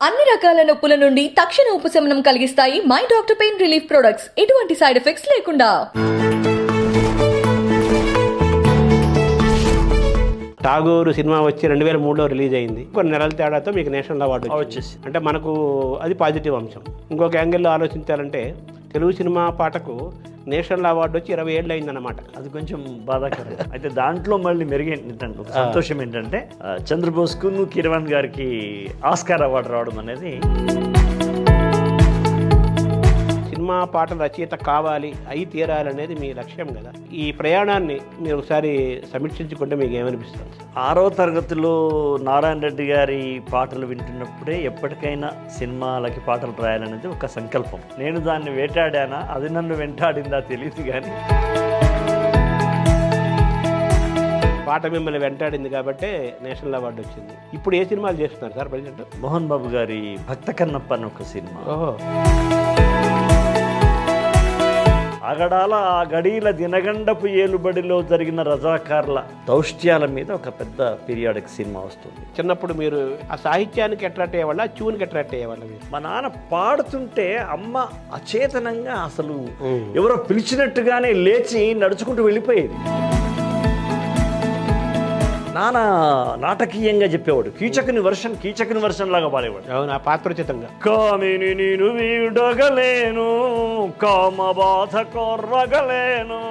అన్ని రకాల నొప్పుల నుండి తక్షణ ఉపశమనం కలిగిస్తాయి my doctor pain relief products. ఎటువంటి సైడ్ ఎఫెక్ట్స్ లేకుండా. ఠాగూర్ సినిమా వచ్చి 2003లో రిలీజ్ అయింది. కొన్ని నెలల తేడాతో మీకు నేషనల్ అవార్డు వచ్చేసి అంటే మనకు అది పాజిటివ్ అంశం. ఇంకొక యాంగిల్లో ఆలోచించాలంటే తెలుగు సినిమా పాటకు నేషనల్ అవార్డు వచ్చి 20 ఏళ్ళు అయిందన్నమాట. అది కొంచెం బాధాకరం. అయితే దాంట్లో మళ్ళీ మెరుగేంటంటే ఒక సంతోషం ఏంటంటే చంద్రబోస్కు కిరవాణ్ గారికి ఆస్కార్ అవార్డు రావడం అనేది. సినిమా పాటల రచయిత కావాలి, అయి తీరాలనేది మీ లక్ష్యం కదా. ఈ ప్రయాణాన్ని మీరు ఒకసారి సమీక్షించుకుంటే మీకు ఏమనిపిస్తుంది? 6వ తరగతిలో నారాయణ రెడ్డి గారి పాటలు వింటున్నప్పుడే ఎప్పటికైనా సినిమాలకి పాటలు రాయాలనేది ఒక సంకల్పం. నేను దాన్ని వేటాడానా, అది నన్ను వెంటాడిందా తెలియదు కానీ పాట మిమ్మల్ని వెంటాడింది కాబట్టి నేషనల్ అవార్డు వచ్చింది. ఇప్పుడు ఏ సినిమాలు చేస్తున్నారు సార్ ప్రజెంట్? మోహన్ బాబు గారి భక్త కన్నప్ప అని ఒక సినిమా. ఓహో. అగడాల ఆ గడీల దినగండపు ఏలుబడిలో జరిగిన రజాకార్ల దౌష్ట్యాల మీద ఒక పెద్ద పీరియాడిక్ సినిమా వస్తుంది. చిన్నప్పుడు మీరు ఆ సాహిత్యానికి అట్రాక్ట్ అయ్యేవాళ్ళ, ట్యూన్కి అట్రాక్ట్ అయ్యేవాళ్ళ? మీరు మా నాన్న పాడుతుంటే అమ్మ అచేతనంగా అసలు ఎవరో పిలిచినట్టుగానే లేచి నడుచుకుంటూ వెళ్ళిపోయేది. నాన్న నాటకీయంగా చెప్పేవాడు. కీచకుని వర్షన్ లాగా పాడేవాడు. అవును, ఆ పాత్రోచితంగా. కామిని నేను వీడగలేను, కామ బాధ కొర్రగలేను.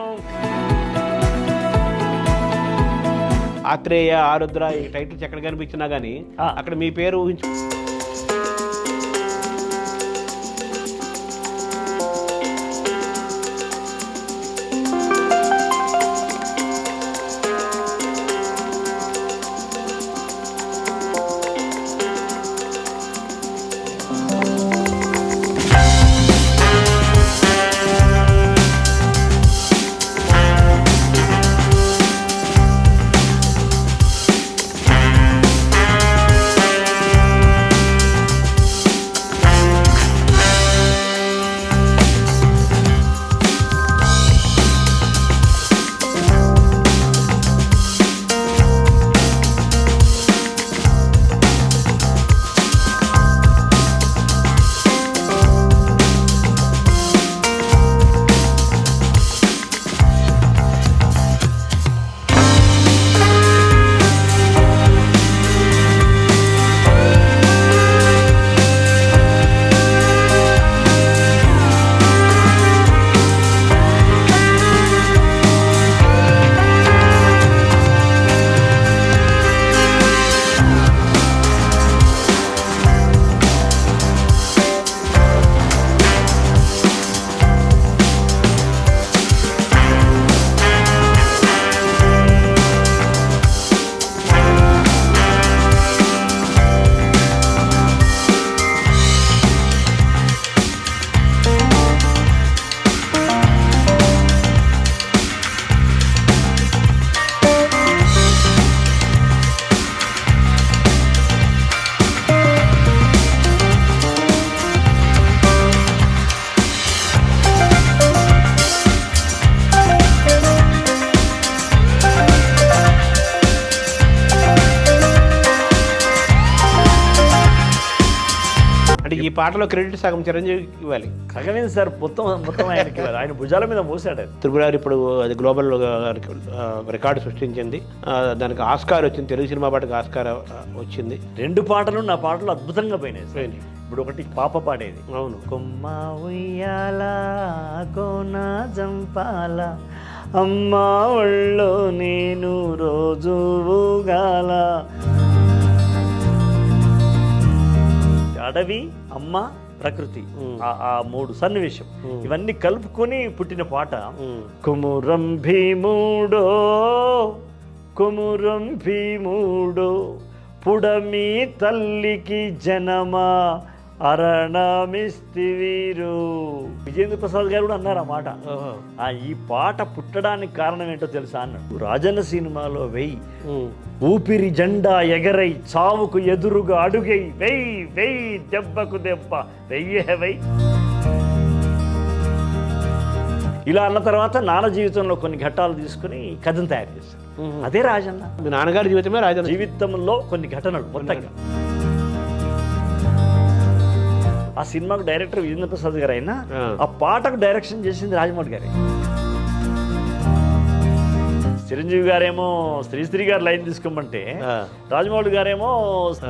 ఆత్రేయ, ఆరుద్ర ఈ టైటిల్స్ ఎక్కడ కనిపించినా కానీ అక్కడ మీ పేరు ఊహించు. ఈ పాటలో క్రెడిట్ సగం చిరంజీవికి ఇవ్వాలి. సగమేది సార్, మొత్తం ఆయనకి ఇవ్వాలి. ఆయన భుజాల మీద మోసాడు. త్రిపురారి ఇప్పుడు అది గ్లోబల్ రికార్డు సృష్టించింది. దానికి ఆస్కార్ వచ్చింది. తెలుగు సినిమా పాటకు ఆస్కార్ వచ్చింది. 2 పాటలు నా పాటలు అద్భుతంగా పోయినాయి. ఇప్పుడు ఒకటి పాప పాడేది. అవును. కొమ్మ ఉయ్యాల కోన జంపాల అమ్మ ఒళ్ళో నేను రోజు ఊగాల. అడవి, అమ్మ, ప్రకృతి, ఆ 3 సన్నివేశం ఇవన్నీ కలుపుకొని పుట్టిన పాట. కుమురం భీముడో కుమురం భీముడో పుడమి తల్లికి జనమా అరణమిస్తివీరు. విజేంద్ర ప్రసాద్ గారు కూడా అన్నారు ఆ మాట. ఈ పాట పుట్టడానికి కారణం ఏంటో తెలుసా అన్నాడు. రాజన్న సినిమాలో వెయ్యి ఊపిరి జెండా ఎగరై చావుకు ఎదురుగా అడుగై వెయ్యి వెయ్యి దెబ్బకు దెబ్బ వెయ్యి. ఇలా అన్న తర్వాత నాన్న జీవితంలో కొన్ని ఘట్టాలు తీసుకుని కథను తయారు చేశారు. అదే రాజన్న. మీ నాన్నగారి జీవితమే రాజన్న జీవితంలో కొన్ని ఘటనలు మొత్తంగా. ఆ సినిమాకు డైరెక్టర్ విజేంద్ర ప్రసాద్ గారు అయినా ఆ పాటకు డైరెక్షన్ చేసింది రాజమౌళి గారే. చిరంజీవి గారేమో శ్రీశ్రీ గారు లైన్ తీసుకోమంటే రాజమౌళి గారేమో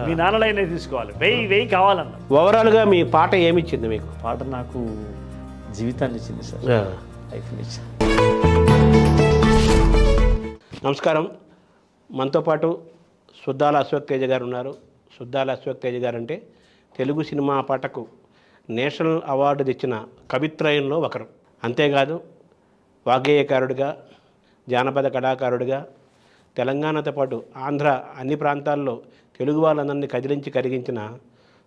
మీ నాన్న లైన్ తీసుకోవాలి, వెయ్యి కావాలన్న. ఓవరాల్గా మీ పాట ఏమిచ్చింది మీకు? పాట నాకు జీవితాన్ని ఇచ్చింది సార్, లైఫ్ని ఇచ్చింది. నమస్కారం. మనతో పాటు సుద్దాల అశోక్ తేజ గారు ఉన్నారు. సుద్దాల అశోక్ తేజ గారు అంటే తెలుగు సినిమా పాటకు నేషనల్ అవార్డు తెచ్చిన కవిత్రయంలో ఒకరు. అంతేకాదు వాగ్గేయకారుడిగా, జానపద కళాకారుడిగా తెలంగాణతో పాటు ఆంధ్ర అన్ని ప్రాంతాల్లో తెలుగు వాళ్ళందరినీ కదిలించి కరిగించిన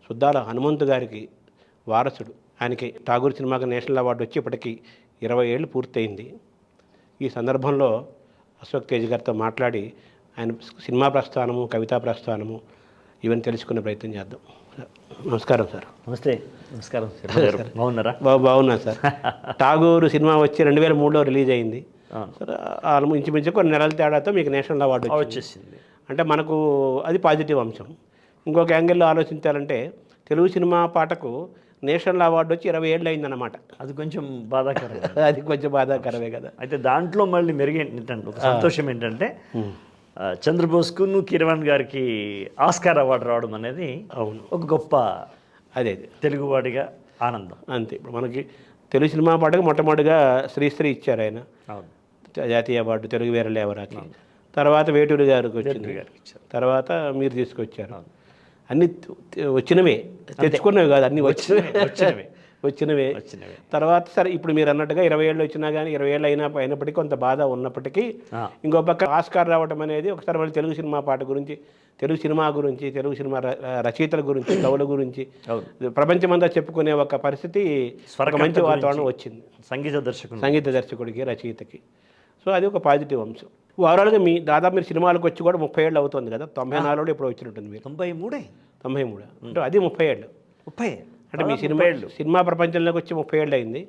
సుద్దాల హనుమంతు గారికి వారసుడు. ఆయనకి ఠాగూర్ సినిమాకి నేషనల్ అవార్డు వచ్చి ఇప్పటికీ 20 ఏళ్ళు పూర్తయింది. ఈ సందర్భంలో అశోక్ తేజ్ గారితో మాట్లాడి ఆయన సినిమా ప్రస్థానము, కవితా ప్రస్థానము ఇవన్నీ తెలుసుకునే ప్రయత్నం చేద్దాం. నమస్కారం సార్. నమస్తే. నమస్కారం. బాగున్నారా? బాగున్నా సార్. ఠాగూర్ సినిమా వచ్చి 2003లో రిలీజ్ అయింది సార్. ఇంచుమించు కొన్ని నెలల తేడాతో మీకు నేషనల్ అవార్డు వచ్చేసింది. అంటే మనకు అది పాజిటివ్ అంశం. ఇంకొక యాంగిల్లో ఆలోచించాలంటే తెలుగు సినిమా పాటకు నేషనల్ అవార్డు వచ్చి 20 ఏళ్ళు అయిందన్నమాట. అది కొంచెం బాధాకరం. అది కొంచెం బాధాకరమే కదా. అయితే దాంట్లో మళ్ళీ మెరుగేంటంటే ఒక సంతోషం ఏంటంటే చంద్రబోస్కు కిరణ్ గారికి ఆస్కార్ అవార్డు రావడం అనేది అవును ఒక గొప్ప అదే తెలుగువాడిగా ఆనందం. అంతే. ఇప్పుడు మనకి తెలుగు సినిమా పాటకు మొట్టమొదటిగా శ్రీశ్రీ ఇచ్చారు ఆయన జాతీయ అవార్డు తెలుగు వీరలేవరాకి. తర్వాత వేటూరి గారికి వచ్చింది, తర్వాత మీరు తీసుకొచ్చారు. అన్నీ వచ్చినవే, తెచ్చుకున్నవి కాదు, అన్నీ వచ్చినవే. తర్వాత సరే ఇప్పుడు మీరు అన్నట్టుగా 20 ఏళ్ళు వచ్చినా కానీ 20 ఏళ్ళు అయినప్పటికీ కొంత బాధ ఉన్నప్పటికీ ఇంకో పక్క ఆస్కార్ రావడం అనేది ఒకసారి మళ్ళీ తెలుగు సినిమా పాట గురించి, తెలుగు సినిమా గురించి, తెలుగు సినిమా రచయితల గురించి, కవుల గురించి ప్రపంచమంతా చెప్పుకునే ఒక పరిస్థితి, మంచి వాతావరణం వచ్చింది సంగీత దర్శకుడికి, రచయితకి. సో అది ఒక పాజిటివ్ అంశం. ఓవరాల్గా దాదాపు మీరు సినిమాలకు వచ్చి కూడా 30 ఏళ్ళు అవుతుంది కదా. 94లో ఇప్పుడు వచ్చినట్టుంది మీరు. 93 అంటే అది 30 ఏళ్ళు. అంటే మీ సినిమా ప్రపంచంలోకి వచ్చి 30 ఏళ్ళు అయింది.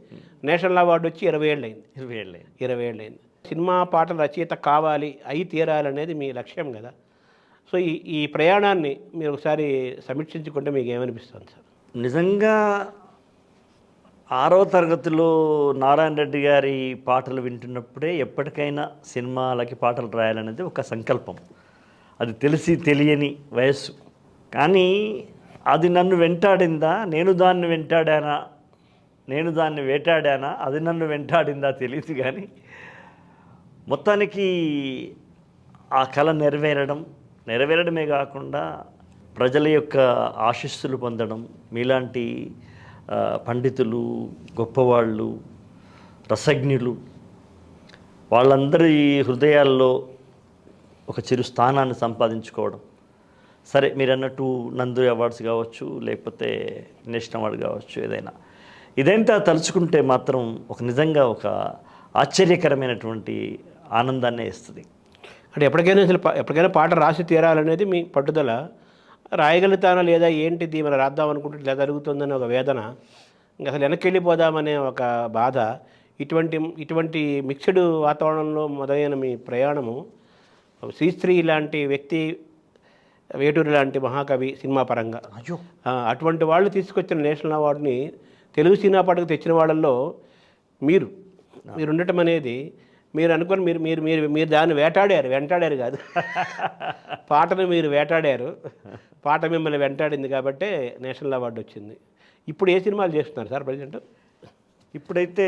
నేషనల్ అవార్డు వచ్చి 20 ఏళ్ళు అయింది. 20 ఏళ్ళు అయింది. సినిమా పాటల రచయిత కావాలి, అయి తీరాలనేది మీ లక్ష్యం కదా. సో ఈ ప్రయాణాన్ని మీరు ఒకసారి సమీక్షించుకుంటే మీకు ఏమనిపిస్తుంది సార్? నిజంగా 6వ తరగతిలో నారాయణ రెడ్డి గారి పాటలు వింటున్నప్పుడే ఎప్పటికైనా సినిమాలకి పాటలు రాయాలనేది ఒక సంకల్పం. అది తెలిసి తెలియని వయస్సు, కానీ అది నన్ను వెంటాడిందా, నేను దాన్ని వేటాడానా, అది నన్ను వెంటాడిందా తెలియదు. కానీ మొత్తానికి ఆ కళ నెరవేరడమే కాకుండా ప్రజల యొక్క ఆశీస్సులు పొందడం, మీలాంటి పండితులు, గొప్పవాళ్ళు, రసజ్ఞులు, వాళ్ళందరి హృదయాల్లో ఒక చిరు స్థానాన్ని సంపాదించుకోవడం. సరే మీరు అన్నట్టు నందు అవార్డ్స్ కావచ్చు, లేకపోతే నేషనల్ అవార్డు కావచ్చు, ఇదంతా తలుచుకుంటే మాత్రం నిజంగా ఒక ఆశ్చర్యకరమైనటువంటి ఆనందాన్ని ఇస్తుంది. అంటే ఎప్పటికైనా పాట రాసి తీరాలనేది మీ పట్టుదల. రాయగలుగుతానా లేదా ఏంటిది, మనం రాద్దాం అనుకుంటే ఇలా జరుగుతుందని ఒక వేదన, ఇంకా అసలు వెనక్కి వెళ్ళిపోదామనే ఒక బాధ. ఇటువంటి మిక్స్డ్ వాతావరణంలో మొదలైన మీ ప్రయాణము శ్రీశ్రీ లాంటి వ్యక్తి, వేటూరి లాంటి మహాకవి సినిమా పరంగా, అటువంటి వాళ్ళు తీసుకొచ్చిన నేషనల్ అవార్డుని తెలుగు సినిమా పాటకు తెచ్చిన వాళ్ళల్లో మీరు ఉండటం అనేది, మీరు అనుకొని మీరు దాన్ని వెంటాడారు కాదు, పాటను మీరు వేటాడారు, పాట మిమ్మల్ని వెంటాడింది కాబట్టే నేషనల్ అవార్డు వచ్చింది. ఇప్పుడు ఏ సినిమాలు చేస్తున్నారు సార్ ప్రజెంట్? ఇప్పుడైతే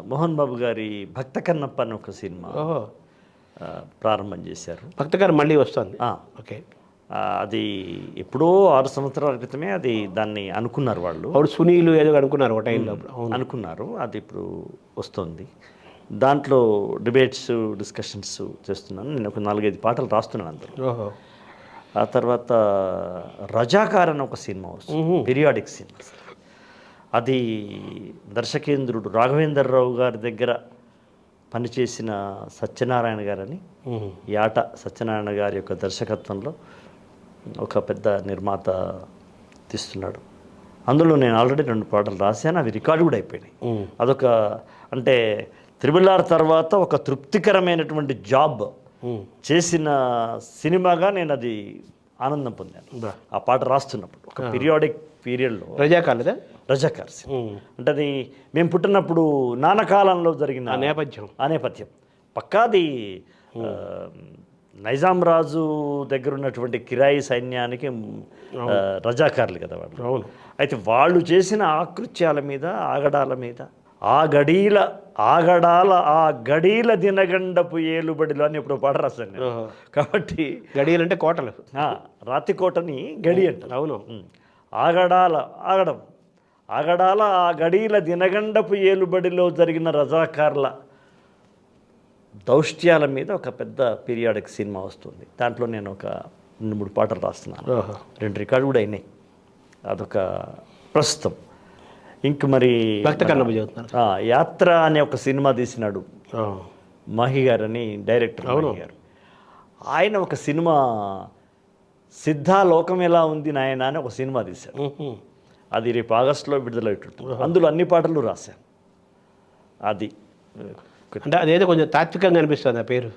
మోహన్ బాబు గారి భక్త కన్నప్ప అని ఒక సినిమా ప్రారంభం చేశారు. భక్త గారు మళ్ళీ వస్తుంది. ఓకే. అది ఎప్పుడో 6 సంవత్సరాల క్రితమే దాన్ని అనుకున్నారు వాళ్ళు. అప్పుడు సునీలు ఏదో అనుకున్నారు ఒక టైంలో అనుకున్నారు. అది ఇప్పుడు వస్తుంది. దాంట్లో డిబేట్స్, డిస్కషన్స్ చేస్తున్నాను. నేను ఒక 4-5 పాటలు రాస్తున్నాను అందులో. ఆ తర్వాత రజాకార్ అని ఒక సినిమా వస్తుంది, పీరియాడిక్ సినిమా. అది దర్శకేంద్రుడు రాఘవేంద్రరావు గారి దగ్గర పనిచేసిన సత్యనారాయణ గారని, యాట సత్యనారాయణ గారి యొక్క దర్శకత్వంలో ఒక పెద్ద నిర్మాత తీస్తున్నాడు. అందులో నేను ఆల్రెడీ 2 పాటలు రాశాను, అవి రికార్డు కూడా అయిపోయినాయి. అదొక అంటే త్రిబుల్-ఆర్ తర్వాత ఒక తృప్తికరమైనటువంటి జాబ్ చేసిన సినిమాగా నేను అది ఆనందం పొందాను ఆ పాట రాస్తున్నప్పుడు. ఒక పీరియాడిక్ పీరియడ్లో రజాకాలదా రజాకార్ అంటే అది మేము పుట్టినప్పుడు నానకాలంలో జరిగిన నేపథ్యం పక్కాది నైజాం రాజు దగ్గర ఉన్నటువంటి కిరాయి సైన్యానికి రజాకార్లు కదా వాళ్ళు. అవును. అయితే వాళ్ళు చేసిన ఆకృత్యాల మీద ఆగడాల మీద ఆ గడీల దినగండపు ఏలుబడిలో అని ఇప్పుడు పాట రాశాను నేను. కాబట్టి గడియలు అంటే కోటలు, రాతికోటని గడి అంటారు. అవును. ఆగడాల ఆ గడీల దినగండపు ఏలుబడిలో జరిగిన రజాకార్ల దౌష్ట్యాల మీద ఒక పెద్ద పీరియాడిక్ సినిమా వస్తుంది. దాంట్లో నేను ఒక 2-3 పాటలు రాస్తున్నాను. 2 రికార్డు కూడా అయినాయి. అదొక ప్రస్తుతం. ఇంక మరి యాత్ర అనే ఒక సినిమా తీసినాడు మహి గారు అని, డైరెక్టర్ మహి గారు. ఆయన ఒక సినిమా సిద్ధాలోకం ఎలా ఉంది నాయన అని ఒక సినిమా తీశారు. అది రేపు ఆగస్టులో విడుదలవుతుంది. అందులో అన్ని పాటలు రాశాను. అది అంటే అదేదో కొంచెం తాత్వికంగా అనిపిస్తుంది ఆ పేరు,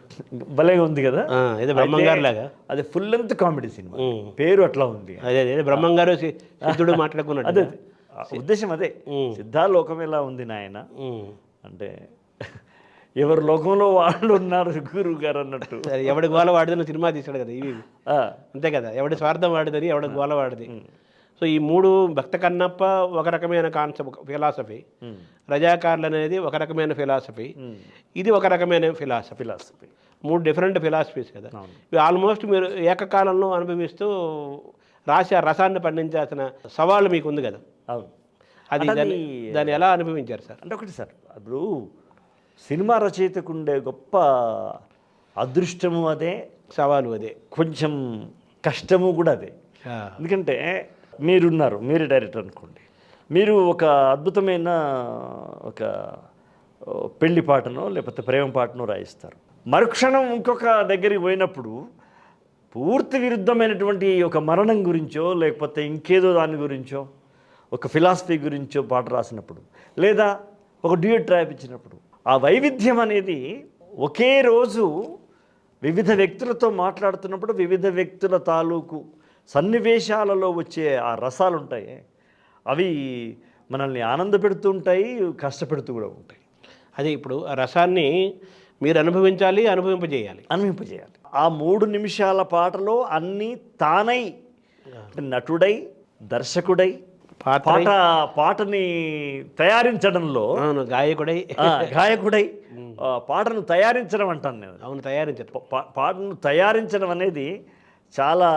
భలేగా ఉంది కదా. ఏదో బ్రహ్మంగారు లాగా. అది ఫుల్ లెంత్ కామెడీ సినిమా, పేరు అట్లా ఉంది. అదే బ్రహ్మంగారు సిద్ధుడు మాట్లాడుకున్నాడు. అదే ఉద్దేశం, అదే సిద్ధాలోకం ఎలా ఉంది నాయన అంటే ఎవరి లోకంలో వాళ్ళు ఉన్నారు గురువు గారు అన్నట్టు. ఎవడి గోల వాడిదని సినిమా తీశాడు కదా. ఇవి అంతే కదా, ఎవడి స్వార్థం వాడిదని ఎవడి గోల వాడిది. సో ఈ 3 భక్త కన్నప్ప ఒక రకమైన కాన్సెప్ట్ ఫిలాసఫీ, రజాకార్లు అనేది ఒక రకమైన ఫిలాసఫీ, ఇది ఒక రకమైన ఫిలాసఫీ. 3 డిఫరెంట్ ఫిలాసఫీస్ కదా. ఇవి ఆల్మోస్ట్ మీరు ఏకకాలంలో అనుభవిస్తూ రాసి ఆ రసాన్ని పండించాల్సిన సవాళ్ళు మీకు ఉంది కదా. అది దాన్ని ఎలా అనుభవించారు సార్? అంటే ఒకటి సార్, ఇప్పుడు సినిమా రచయితకు ఉండే గొప్ప అదృష్టము అదే, సవాలు అదే, కొంచెం కష్టము కూడా అదే. ఎందుకంటే మీరున్నారు, మీరే డైరెక్టర్ అనుకోండి, మీరు ఒక అద్భుతమైన ఒక పెళ్లి పాటనో లేకపోతే ప్రేమ పాటనో రాయిస్తారు. మరుక్షణం ఇంకొక దగ్గరికి పోయినప్పుడు పూర్తి విరుద్ధమైనటువంటి ఒక మరణం గురించో లేకపోతే ఇంకేదో దాని గురించో ఒక ఫిలాసఫీ గురించో పాట రాసినప్పుడు, లేదా ఒక డ్యూయట్ రాయించినప్పుడు, ఆ వైవిధ్యం అనేది ఒకే రోజు వివిధ వ్యక్తులతో మాట్లాడుతున్నప్పుడు వివిధ వ్యక్తుల తాలూకు సన్నివేశాలలో వచ్చే ఆ రసాలు ఉంటాయి, అవి మనల్ని ఆనందపెడుతూ ఉంటాయి, కష్టపెడుతూ కూడా ఉంటాయి. అదే ఇప్పుడు ఆ రసాన్ని మీరు అనుభవింపజేయాలి. ఆ 3 నిమిషాల పాటలో అన్నీ తానై, నటుడై, దర్శకుడై, పాటని తయారించడంలో గాయకుడై పాటను తయారించడం అంటాను నేను. అవును, పాటను తయారించడం అనేది చాలా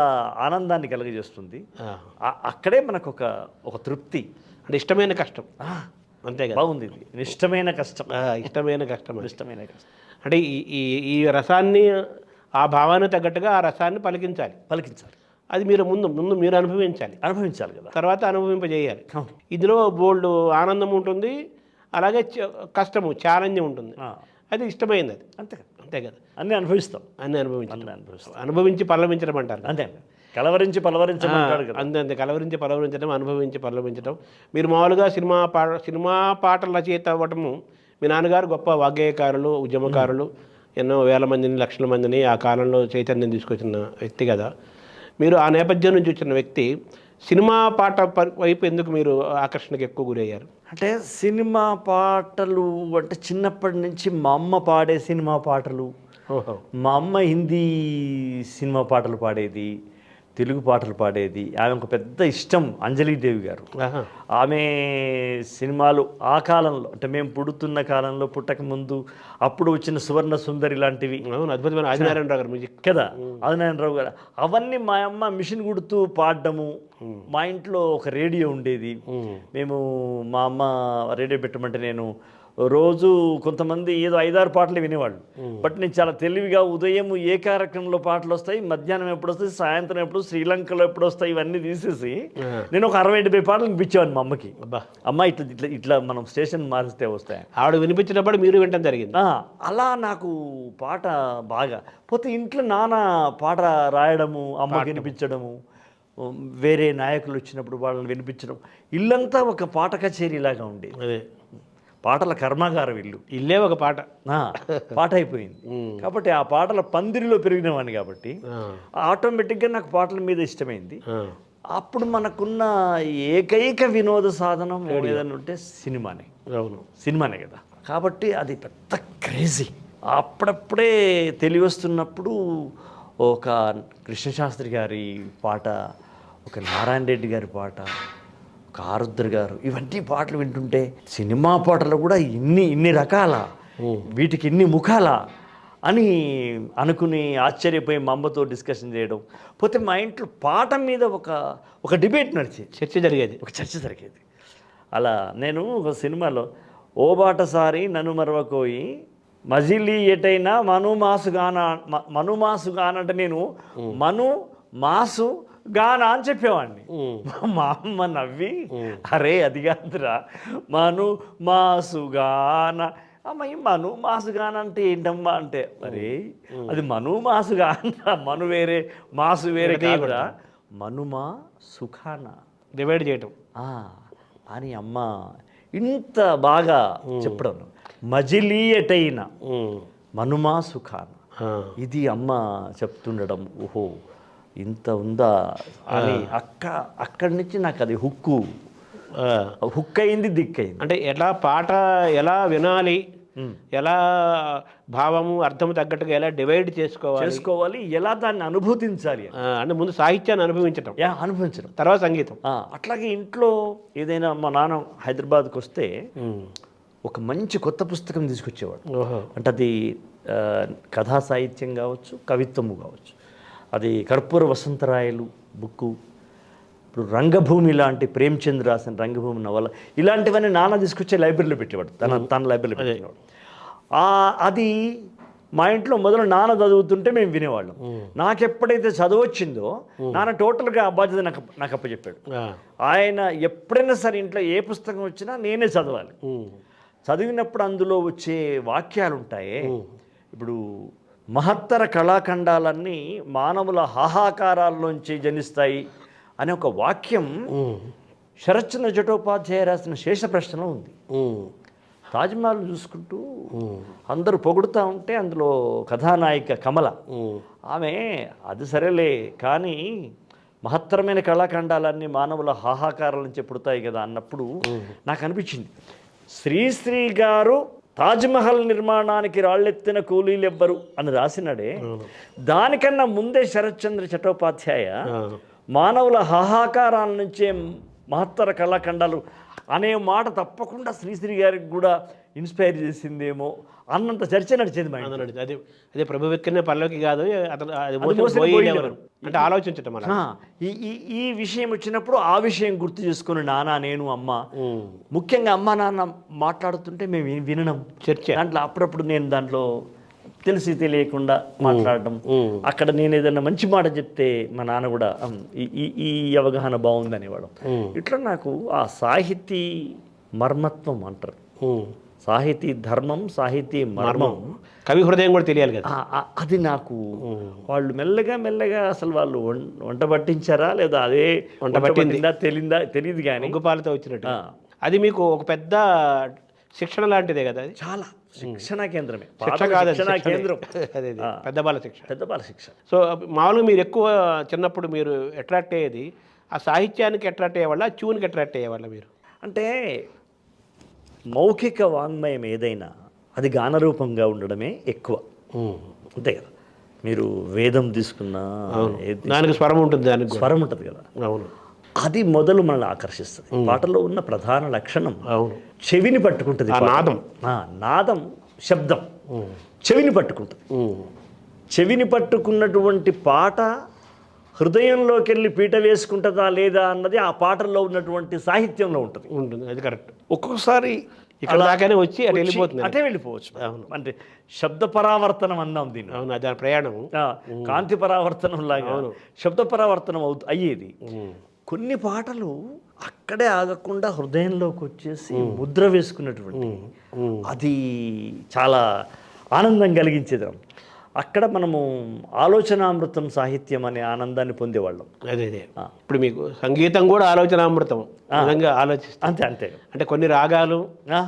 ఆనందాన్ని కలిగజేస్తుంది. అక్కడే మనకు ఒక తృప్తి, అంటే ఇష్టమైన కష్టం. అంతే కదా, బాగుంది ఇది. ఇష్టమైన కష్టం అంటే ఈ రసాన్ని, ఆ భావాన్ని తగ్గట్టుగా ఆ రసాన్ని పలికించాలి. అది మీరు ముందు మీరు అనుభవించాలి కదా, తర్వాత అనుభవింపజేయాలి. ఇందులో బోల్డ్ ఆనందం ఉంటుంది, అలాగే కష్టము, ఛాలెంజ్ ఉంటుంది. అది ఇష్టమైంది, అది అంతే కదా. అన్నీ అనుభవిస్తాం, అనుభవించి పల్లవించడం అంటారు. అంతే, కలవరించి పలవరించడం అంతే, కలవరించి పలవరించడం, అనుభవించి పల్లవించడం. మీరు మామూలుగా సినిమా పాటల రచయిత అవ్వటము, మీ నాన్నగారు గొప్ప వాగ్గేయకారులు, ఉద్యమకారులు, ఎన్నో వేల మందిని, లక్షల మందిని ఆ కాలంలో చైతన్యం తీసుకొచ్చిన వ్యక్తి కదా. మీరు ఆ నేపథ్యం నుంచి వచ్చిన వ్యక్తి, సినిమా పాట వైపు ఎందుకు మీరు ఆకర్షణకు ఎక్కువ గురయ్యారు? అంటే సినిమా పాటలు అంటే చిన్నప్పటి నుంచి మా అమ్మ పాడే సినిమా పాటలు, మా అమ్మ హిందీ సినిమా పాటలు పాడేది, తెలుగు పాటలు పాడేది. ఆమె ఒక పెద్ద ఇష్టం, అంజలీదేవి గారు. ఆమె సినిమాలు ఆ కాలంలో, అంటే మేము పుడుతున్న కాలంలో, పుట్టక ముందు అప్పుడు వచ్చిన సువర్ణ సుందరి లాంటివి, అద్భుతమైన ఆదినారాయణరావు గారు మ్యూజిక్ కదా, ఆదినారాయణరావు గారు, అవన్నీ మా అమ్మ మిషన్ కుడుతూ పాడడము. మా ఇంట్లో ఒక రేడియో ఉండేది, మా అమ్మ రేడియో పెట్టమంటే నేను రోజు కొంతమంది ఏదో 5-6 పాటలు వినేవాళ్ళు. బట్ నేను చాలా తెలివిగా ఉదయం ఏ కార్యక్రమంలో పాటలు వస్తాయి, మధ్యాహ్నం ఎప్పుడు వస్తాయి, సాయంత్రం ఎప్పుడు, శ్రీలంకలో ఎప్పుడు వస్తాయి, ఇవన్నీ తీసేసి నేను ఒక 60-70 పాటలు వినిపించేవాడిని మా అమ్మకి. అమ్మ ఇట్లా మనం స్టేషన్ మారిస్తే వస్తాయి. ఆవిడ వినిపించినప్పుడు మీరు వినటం జరిగింది. అలా నాకు పాట బాగా పోతే, ఇంట్లో నాన్న పాట రాయడము, అమ్మకి వినిపించడము, వేరే నాయకులు వచ్చినప్పుడు వాళ్ళని వినిపించడం, ఇల్లంతా ఒక పాట కచేరీలాగా ఉండేది. పాటల కర్మాగారం ఇల్లు, ఇల్లే ఒక పాట. పాట అయిపోయింది. కాబట్టి ఆ పాటల పందిరిలో పెరిగిన వాడిని కాబట్టి ఆటోమేటిక్గా నాకు పాటల మీద ఇష్టమైంది. అప్పుడు మనకున్న ఏకైక వినోద సాధనం ఏదైనా ఉంటే సినిమానే. అవును, సినిమానే కదా. కాబట్టి అది పెద్ద క్రేజీ. అప్పుడప్పుడే తెలివస్తున్నప్పుడు ఒక కృష్ణశాస్త్రి గారి పాట, ఒక నారాయణ రెడ్డి గారి పాట, ఒక ఆరుద్ర గారు, ఇవన్నీ పాటలు వింటుంటే సినిమా పాటలు కూడా ఇన్ని రకాల, వీటికి ఇన్ని ముఖాల అని అనుకుని ఆశ్చర్యపోయి మా అమ్మతో డిస్కషన్ చేయడం. పోతే మా ఇంట్లో పాట మీద ఒక డిబేట్ నడిచేది, చర్చ జరిగేది. అలా నేను ఒక సినిమాలో ఓ బాటసారి నన్ను మరవకోయి మజిలీ ఎటైనా మను మాసు గాన అంటే నేను మను మాసు గానా అని చెప్పేవాడిని. మా అమ్మ నవ్వి, అరే అది కాదురా మను మాసు గాన. అమ్మ ఈ మను మాసు గాన అంటే ఏంటమ్మా అంటే, మరి అది మను మాసు గాన, మను వేరే మాసు వేరే కాదురా, మనుమా సుఖానా డివైడ్ చేయటం అని అమ్మ ఇంత బాగా చెప్పడం. మజిలీయటైన మనుమా సుఖాన, ఇది అమ్మ చెప్తుండడం. ఓహో ఇంత ఉందా అని అక్కడి నుంచి నాకు అది హుక్ అయింది, దిక్కయింది. అంటే ఎలా పాట ఎలా వినాలి, ఎలా భావము అర్థము తగ్గట్టుగా ఎలా డివైడ్ చేసుకోవాలి, ఎలా దాన్ని అనుభూతించాలి అంటే ముందు సాహిత్యాన్ని అనుభవించడం, తర్వాత సంగీతం. అట్లాగే ఇంట్లో ఏదైనా మా నాన్న హైదరాబాద్కి వస్తే ఒక మంచి కొత్త పుస్తకం తీసుకొచ్చేవాడు. అంటే అది కథా సాహిత్యం కావచ్చు, కవిత్వము కావచ్చు. అది కర్పూర వసంతరాయలు బుక్కు, ఇప్పుడు రంగభూమి లాంటి ప్రేమ్చంద్ రాసిన రంగభూమి నవల, ఇలాంటివన్నీ నాన్న తీసుకొచ్చే లైబ్రరీలో పెట్టేవాడు, తన లైబ్రరీలో పెట్టేవాడు. అది మా ఇంట్లో మొదలు నాన్న చదువుతుంటే మేము వినేవాళ్ళం. నాకెప్పుడైతే చదువు వచ్చిందో నాన్న టోటల్గా ఆ బాధ్యత నాకు అప్పచెప్పాడు. ఆయన ఎప్పుడైనా సరే ఇంట్లో ఏ పుస్తకం వచ్చినా నేనే చదవాలి. చదివినప్పుడు అందులో వచ్చే వాక్యాలు ఉంటాయే, ఇప్పుడు మహత్తర కళాఖండాలన్నీ మానవుల హాహాకారాల్లోంచి జనిస్తాయి అనే ఒక వాక్యం శరత్చంద్ర చటోపాధ్యాయ రాసిన శేష ప్రశ్నలో ఉంది. తాజ్మహల్ చూసుకుంటూ అందరూ పొగుడుతూ ఉంటే అందులో కథానాయిక కమల, ఆమె అది సరేలే కానీ మహత్తరమైన కళాఖండాలన్నీ మానవుల హాహాకారాల నుంచి పుడతాయి కదా అన్నప్పుడు నాకు అనిపించింది, శ్రీశ్రీ గారు తాజ్మహల్ నిర్మాణానికి రాళ్ళెత్తిన కూలీలెవ్వరు అని రాసినాడే, దానికన్నా ముందే శరత్చంద్ర చటోపాధ్యాయ మానవుల హాహాకారాల నుంచే మహత్తర కళాఖండాలు అనే మాట తప్పకుండా శ్రీశ్రీ గారికి కూడా ఇన్స్పైర్ చేసిందేమో అన్నంత చర్చ నడిచేది మా ఇంట్లో. అదే ప్రభు వెక్కిన పల్లకి కాదు, అతను అంటే ఆలోచించటం. ఈ విషయం వచ్చినప్పుడు ఆ విషయం గుర్తు చేసుకుని నాన్న, నేను, అమ్మ, ముఖ్యంగా అమ్మ నాన్న మాట్లాడుతుంటే మేము వినడం, చర్చ. దాంట్లో అప్పుడప్పుడు నేను దాంట్లో తెలిసి తెలియకుండా మాట్లాడడం, అక్కడ నేను ఏదైనా మంచి మాట చెప్తే మా నాన్న కూడా ఈ అవగాహన బాగుంది అనేవాడు. ఇట్లా నాకు ఆ సాహితీ మర్మత్వం అంటారు, సాహితీ ధర్మం, సాహితీ మర్మం, కవి హృదయం కూడా తెలియాలి కదా, అది నాకు వాళ్ళు మెల్లగా అసలు వాళ్ళు వంట పట్టించారా లేదా అదే వంట పట్టిందా తెలియదు కానీ ఉగ్గుపాలతో వచ్చినట్టు అది మీకు ఒక పెద్ద శిక్షణ లాంటిదే కదా. అది చాలా శిక్షణ కేంద్రమే, శిక్షణ కేంద్రం. అదే పెద్ద బాల శిక్ష. సో మామూలుగా మీరు ఎక్కువ చిన్నప్పుడు మీరు అట్రాక్ట్ అయ్యేది ఆ సాహిత్యానికి అట్రాక్ట్ అయ్యేవాళ్ళ, ట్యూన్కి అట్రాక్ట్ అయ్యేవాళ్ళ మీరు? అంటే మౌఖిక వాంగ్మయం ఏదైనా అది గానరూపంగా ఉండడమే ఎక్కువ, అంతే కదా. మీరు వేదం తీసుకున్నా దానికి స్వరం ఉంటుంది, దానికి స్వరం ఉంటుంది కదా. అవును, అది మొదలు మనల్ని ఆకర్షిస్తుంది. పాటలో ఉన్న ప్రధాన లక్షణం చెవిని పట్టుకుంటుంది. నాదం, శబ్దం చెవిని పట్టుకుంటుంది. చెవిని పట్టుకున్నటువంటి పాట హృదయంలోకి వెళ్ళి పీట వేసుకుంటుందా లేదా అన్నది ఆ పాటల్లో ఉన్నటువంటి సాహిత్యంలో ఉంటుంది. అది కరెక్ట్. ఒక్కొక్కసారి ఇక్కడ దాకానే వచ్చి అటే వెళ్ళిపోవచ్చు. అంటే శబ్ద పరావర్తనం అన్నాం దీన్ని. అవును, అది ప్రయాణం. కాంతి పరావర్తనం లాగా శబ్ద పరావర్తనం అయ్యేది. కొన్ని పాటలు అక్కడే ఆగకుండా హృదయంలోకి వచ్చేసి ముద్ర వేసుకున్నటువంటి, అది చాలా ఆనందం కలిగించేది. అక్కడ మనము ఆలోచనామృతం సాహిత్యం అనే ఆనందాన్ని పొందేవాళ్ళం. అదే ఇప్పుడు మీకు సంగీతం కూడా ఆలోచనామృతం, నిజంగా ఆలోచిస్తాం. అంతే అంతే. అంటే కొన్ని రాగాలు,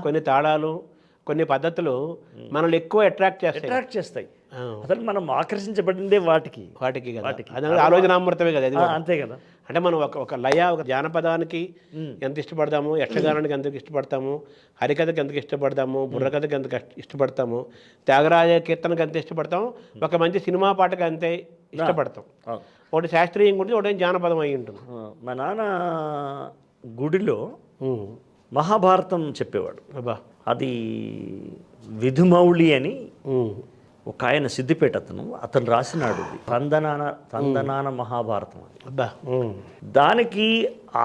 కొన్ని తాళాలు, కొన్ని పద్ధతులు మనల్ని ఎక్కువ అట్రాక్ట్ చేస్తాయి. అసలు మనం ఆకర్షించబడిందే వాటికి కదా. అది ఆలోచనామృతమే కదా. అంతే కదా. అంటే మనం ఒక లయ, ఒక జానపదానికి ఎంత ఇష్టపడతాము, యక్షగానానికి ఎంత ఇష్టపడతాము, హరికథకి ఎంత ఇష్టపడతాము, బుర్రకథకి ఎంత ఇష్టపడతాము, త్యాగరాజ కీర్తనకి ఎంత ఇష్టపడతాము, ఒక మంచి సినిమా పాటకి అంతే ఇష్టపడతాం. ఒకటి శాస్త్రీయం గురించి, ఒకటి జానపదం అయి ఉంటుంది. మా నాన్న గుడిలో మహాభారతం చెప్పేవాడు. అది విధుమౌళి అని ఒక ఆయన సిద్దిపేట అతను రాసినాడు తందనాన మహాభారతం అని. దానికి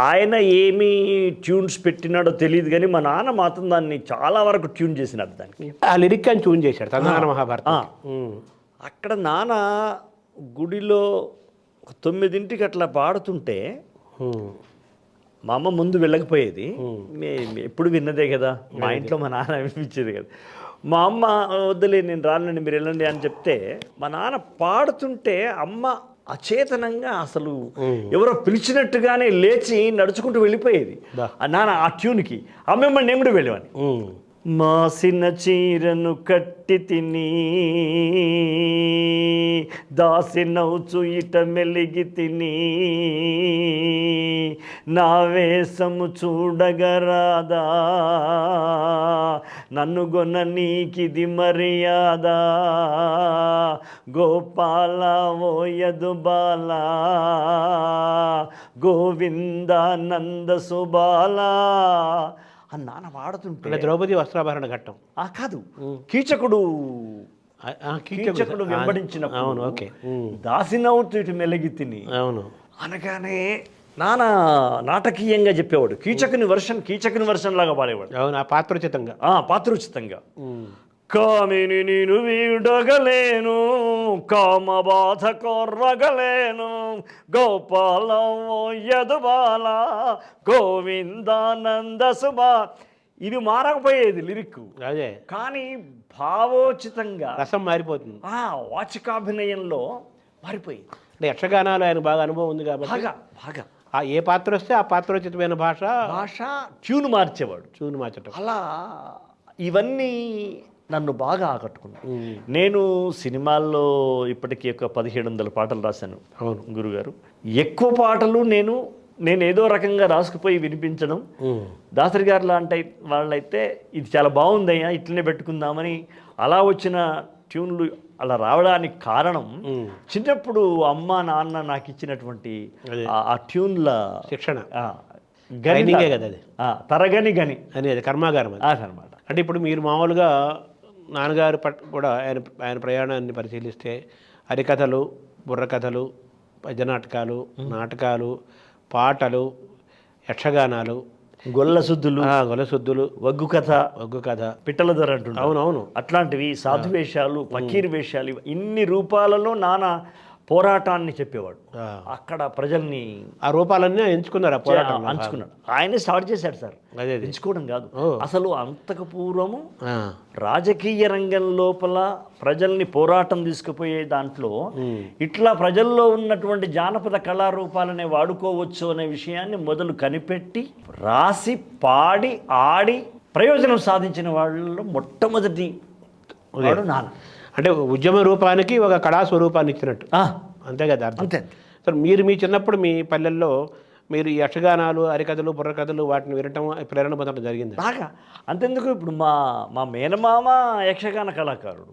ఆయన ఏమి ట్యూన్స్ పెట్టినాడో తెలియదు, కానీ మా నాన్న మాత్రం దాన్ని చాలా వరకు ట్యూన్ చేసినాడు. దానికి ఆ లిరిక్ అని ట్యూన్ చేశాడు తందనాన మహాభారతం. అక్కడ నాన్న గుడిలో 9ంటికి అట్లా పాడుతుంటే మా అమ్మ ముందు వెళ్ళకపోయేది, ఎప్పుడు విన్నదే కదా, మా ఇంట్లో మా నాన్న వినిపించేది కదా. మా అమ్మ వద్దులే నేను రానండి మీరు వెళ్ళండి అని చెప్తే, మా నాన్న పాడుతుంటే అమ్మ అచేతనంగా అసలు ఎవరో పిలిచినట్టుగానే లేచి నడుచుకుంటూ వెళ్ళిపోయేది నాన్న ఆ ట్యూన్కి. అమ్మమ్మ నేను కూడా వెళ్ళేవాడిని. మాసిన చీరను కట్టి తిని దాసినవుచు ఇట మెలిగి తిని నా వేషము చూడగరాదా నన్ను గొన్న నీకిది మర్యాద గోపాల ఓయదు బాల గోవిందానంద సుబాల అని నాన్న వాడుతుంటే, ద్రౌపది వస్త్రాభరణ ఘట్టం కాదు, కీచకుడు వెంబడించిన దాసినవుతు ఇటు మెలిగి తిని అనగానే నాన్న నాటకీయంగా చెప్పేవాడు. కీచకుని వర్షన్ లాగా పాడేవాడు. అవును, పాత్రోచితంగా. పాత్రోచితంగా. కామిని నేను వీడగలేను, కామబాధ కొర్రగలేను, గోపాల యదుబాల గోవిందానంద సుబా. ఇది మారకపోయేది లిరిక్, అదే, కానీ భావోచితంగా రసం మారిపోతుంది. వాచికాభినయంలో మారిపోయింది. అంటే యక్షగానాలు ఆయన బాగా అనుభవం ఉంది కాబట్టి బాగా ఏ పాత్ర వస్తే ఆ పాత్రోచితమైన భాష ట్యూన్ మార్చేవాడు. అలా ఇవన్నీ నన్ను బాగా ఆకట్టుకున్నాను. నేను సినిమాల్లో ఇప్పటికీ ఒక 1700 పాటలు రాశాను. అవును గురుగారు, ఎక్కువ పాటలు నేను ఏదో రకంగా రాసుకుపోయి వినిపించడం. దాసరి గారు లాంటి వాళ్ళైతే ఇది చాలా బాగుందయ్యా ఇట్లనే పెట్టుకుందామని అలా వచ్చిన ట్యూన్లు అలా రావడానికి కారణం చిన్నప్పుడు అమ్మ నాన్న నాకు ఇచ్చినటువంటి ఆ ట్యూన్ల శిక్షణ, గనిగే కదా అది, తరగని గని అనేది కర్మాగారం అనమాట. అంటే ఇప్పుడు మీరు మామూలుగా నాన్నగారు కూడా ఆయన ప్రయాణాన్ని పరిశీలిస్తే హరికథలు, బుర్రకథలు, భజనాటకాలు, నాటకాలు, పాటలు, యక్షగానాలు, గొల్లసుద్దులు, ఒగ్గు కథ, పిట్టల దొర అంటుంటారు. అవునవును, అట్లాంటివి, సాధు వేషాలు, ఫకీర్ వేషాలు, ఇన్ని రూపాలలో నాన్న పోరాటాన్ని చెప్పేవాడు. అక్కడ ప్రజల్ని ఆ రూపాలన్నీ ఎంచుకున్నారు, ఎంచుకున్నాడు. ఆయనే స్టార్ట్ చేశాడు సార్. అదే ఎంచుకోవడం కాదు, అసలు అంతకు పూర్వము రాజకీయ రంగం లోపల ప్రజల్ని పోరాటం తీసుకుపోయే దాంట్లో ఇట్లా ప్రజల్లో ఉన్నటువంటి జానపద కళారూపాలనే వాడుకోవచ్చు అనే విషయాన్ని మొదలు కనిపెట్టి రాసి పాడి ఆడి ప్రయోజనం సాధించిన వాళ్ళలో మొట్టమొదటి వాడు నాన్న. అంటే ఉద్యమ రూపానికి ఒక కళా స్వరూపాన్ని ఇచ్చినట్టు, అంతే కదా అర్థం. అంతే. సార్ మీరు మీ చిన్నప్పుడు మీ పల్లెల్లో మీరు ఈ యక్షగానాలు, హరికథలు, బుర్రకథలు వాటిని వినటం, ప్రేరణ పొందడం జరిగింది బాగా. అంతెందుకు, ఇప్పుడు మా మేనమామ యక్షగాన కళాకారుడు,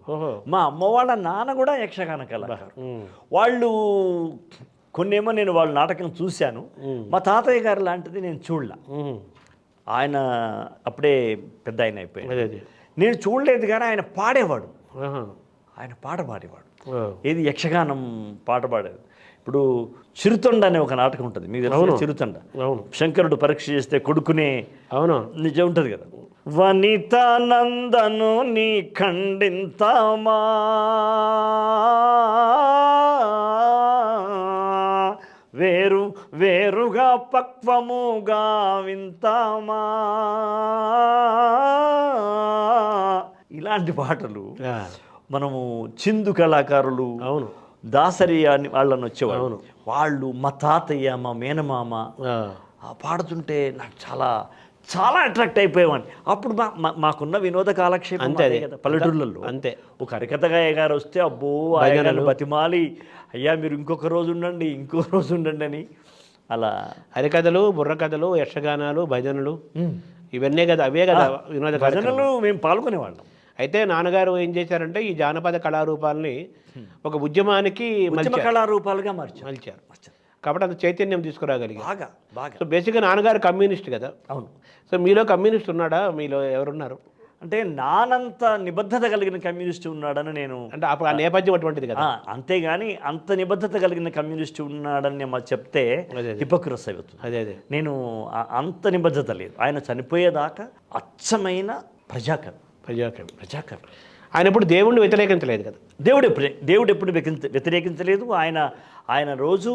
మా అమ్మ వాళ్ళ నాన్న కూడా యక్షగాన కళాకారుడు. వాళ్ళు కొన్నేమో నేను వాళ్ళ నాటకం చూశాను, మా తాతయ్య గారు లాంటిది నేను చూడలే. ఆయన అప్పుడే పెద్ద ఆయన అయిపోయాడు, నేను చూడలేదు. కానీ ఆయన పాడేవాడు, ఆయన పాట పాడేవాడు. ఏది యక్షగానం పాట పాడేది. ఇప్పుడు చిరుతొండ అనే ఒక నాటకం ఉంటుంది, మీకు తెలుసు చిరుతొండ. శంకరుడు పరీక్ష చేస్తే కొడుకునే నిజం ఉంటుంది కదా. వనితానందను నీ ఖండింతమా వేరు వేరుగా పక్వముగా వింతామా, ఇలాంటి పాటలు మనము చిందు కళాకారులు, అవును, దాసరి అని వాళ్ళని వచ్చేవాళ్ళు. వాళ్ళు మా తాతయ్య, మా మేనమామ పాడుతుంటే నాకు చాలా చాలా అట్రాక్ట్ అయిపోయేవాడిని. అప్పుడు మాకున్న వినోద కాలక్షేపం అంతే కదా పల్లెటూళ్ళల్లో. అంతే. ఒక హరికథగాయ గారు వస్తే అబ్బో ఆయన బతిమాలి, అయ్యా మీరు ఇంకొక రోజు ఉండండి, ఇంకో రోజు ఉండండి అని. అలా హరికథలు, బుర్రకథలు, యక్షగానాలు, భజనలు ఇవన్నీ కదా, అవే కదా వినోద భజనలు మేము పాల్గొనేవాళ్ళం. అయితే నాన్నగారు ఏం చేశారంటే ఈ జానపద కళారూపాలని ఒక ఉద్యమానికి కళారూపాలుగా మలిచారు. కాబట్టి అంత చైతన్యం తీసుకురాగలిగారు బాగా బాగా. సో బేసిక్గా నాన్నగారు కమ్యూనిస్ట్ కదా. అవును. సో మీలో కమ్యూనిస్ట్ ఉన్నాడా? మీలో ఎవరున్నారు? అంటే నానంత నిబద్ధత కలిగిన కమ్యూనిస్ట్ ఉన్నాడని నేను, అంటే అప్పుడు ఆ నేపథ్యం అటువంటిది కదా. అంతేగాని అంత నిబద్ధత కలిగిన కమ్యూనిస్ట్ ఉన్నాడని చెప్తే హిపోక్రసీ అవుతుంది. అదే నేను అంత నిబద్ధత లేదు. ఆయన చనిపోయేదాకా అచ్చమైన ప్రజాకవి. ఆయన ఎప్పుడు దేవుణ్ణి వ్యతిరేకించలేదు కదా. దేవుడు ఎప్పుడు వ్యతిరేకించలేదు. ఆయన రోజు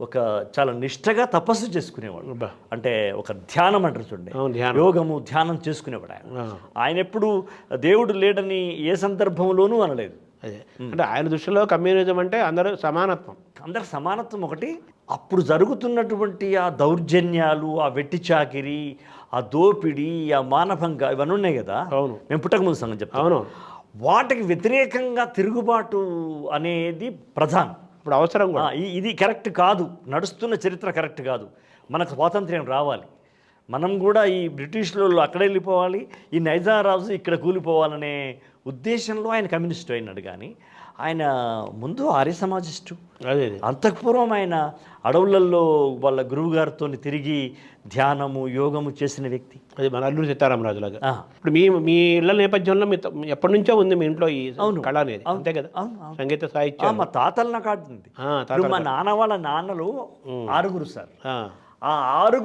ఒక చాలా నిష్టగా తపస్సు చేసుకునేవాడు. అంటే ఒక ధ్యానం అంటారు చూడండి, యోగము ధ్యానం చేసుకునేవాడు ఆయన ఎప్పుడు దేవుడు లేడని ఏ సందర్భంలోనూ అనలేదు. అదే అంటే ఆయన దృష్టిలో కమ్యూనిజం అంటే అందరూ సమానత్వం ఒకటి. అప్పుడు జరుగుతున్నటువంటి ఆ దౌర్జన్యాలు, ఆ వెట్టి చాకిరి, ఆ దోపిడీ, ఆ మానభంగా ఇవన్నీ ఉన్నాయి కదా. అవును, మేము పుట్టకముందు సంగతి చెప్తాం. అవును, వాటికి వ్యతిరేకంగా తిరుగుబాటు అనేది ప్రధానం. ఇప్పుడు అవసరం కూడా. ఇది కరెక్ట్ కాదు, నడుస్తున్న చరిత్ర కరెక్ట్ కాదు, మనకు స్వాతంత్ర్యం రావాలి, మనం కూడా ఈ బ్రిటిష్లో అక్కడ వెళ్ళిపోవాలి, ఈ నైజాం రాజు ఇక్కడ కూలిపోవాలనే ఉద్దేశంలో ఆయన కమ్యూనిస్టు అయినాడు. కానీ ఆయన ముందు ఆర్య సమాజిస్టు. అంతఃపూర్వం ఆయన అడవులలో వాళ్ళ గురువు గారితో తిరిగి ధ్యానము, యోగము చేసిన వ్యక్తి. అది మన అల్లూరి సీతారామరాజులాగా. ఇప్పుడు మీ ఇళ్ళ నేపథ్యంలో ఎప్పటి నుంచో ఉంది మీ ఇంట్లో ఈ కళ అనేది, అంతే కదా? సంగీత సాహిత్యం మా తాతలు నాకు ఆడుతుంది. మా నాన్న వాళ్ళ నాన్నలు 6 సార్. ఆ 6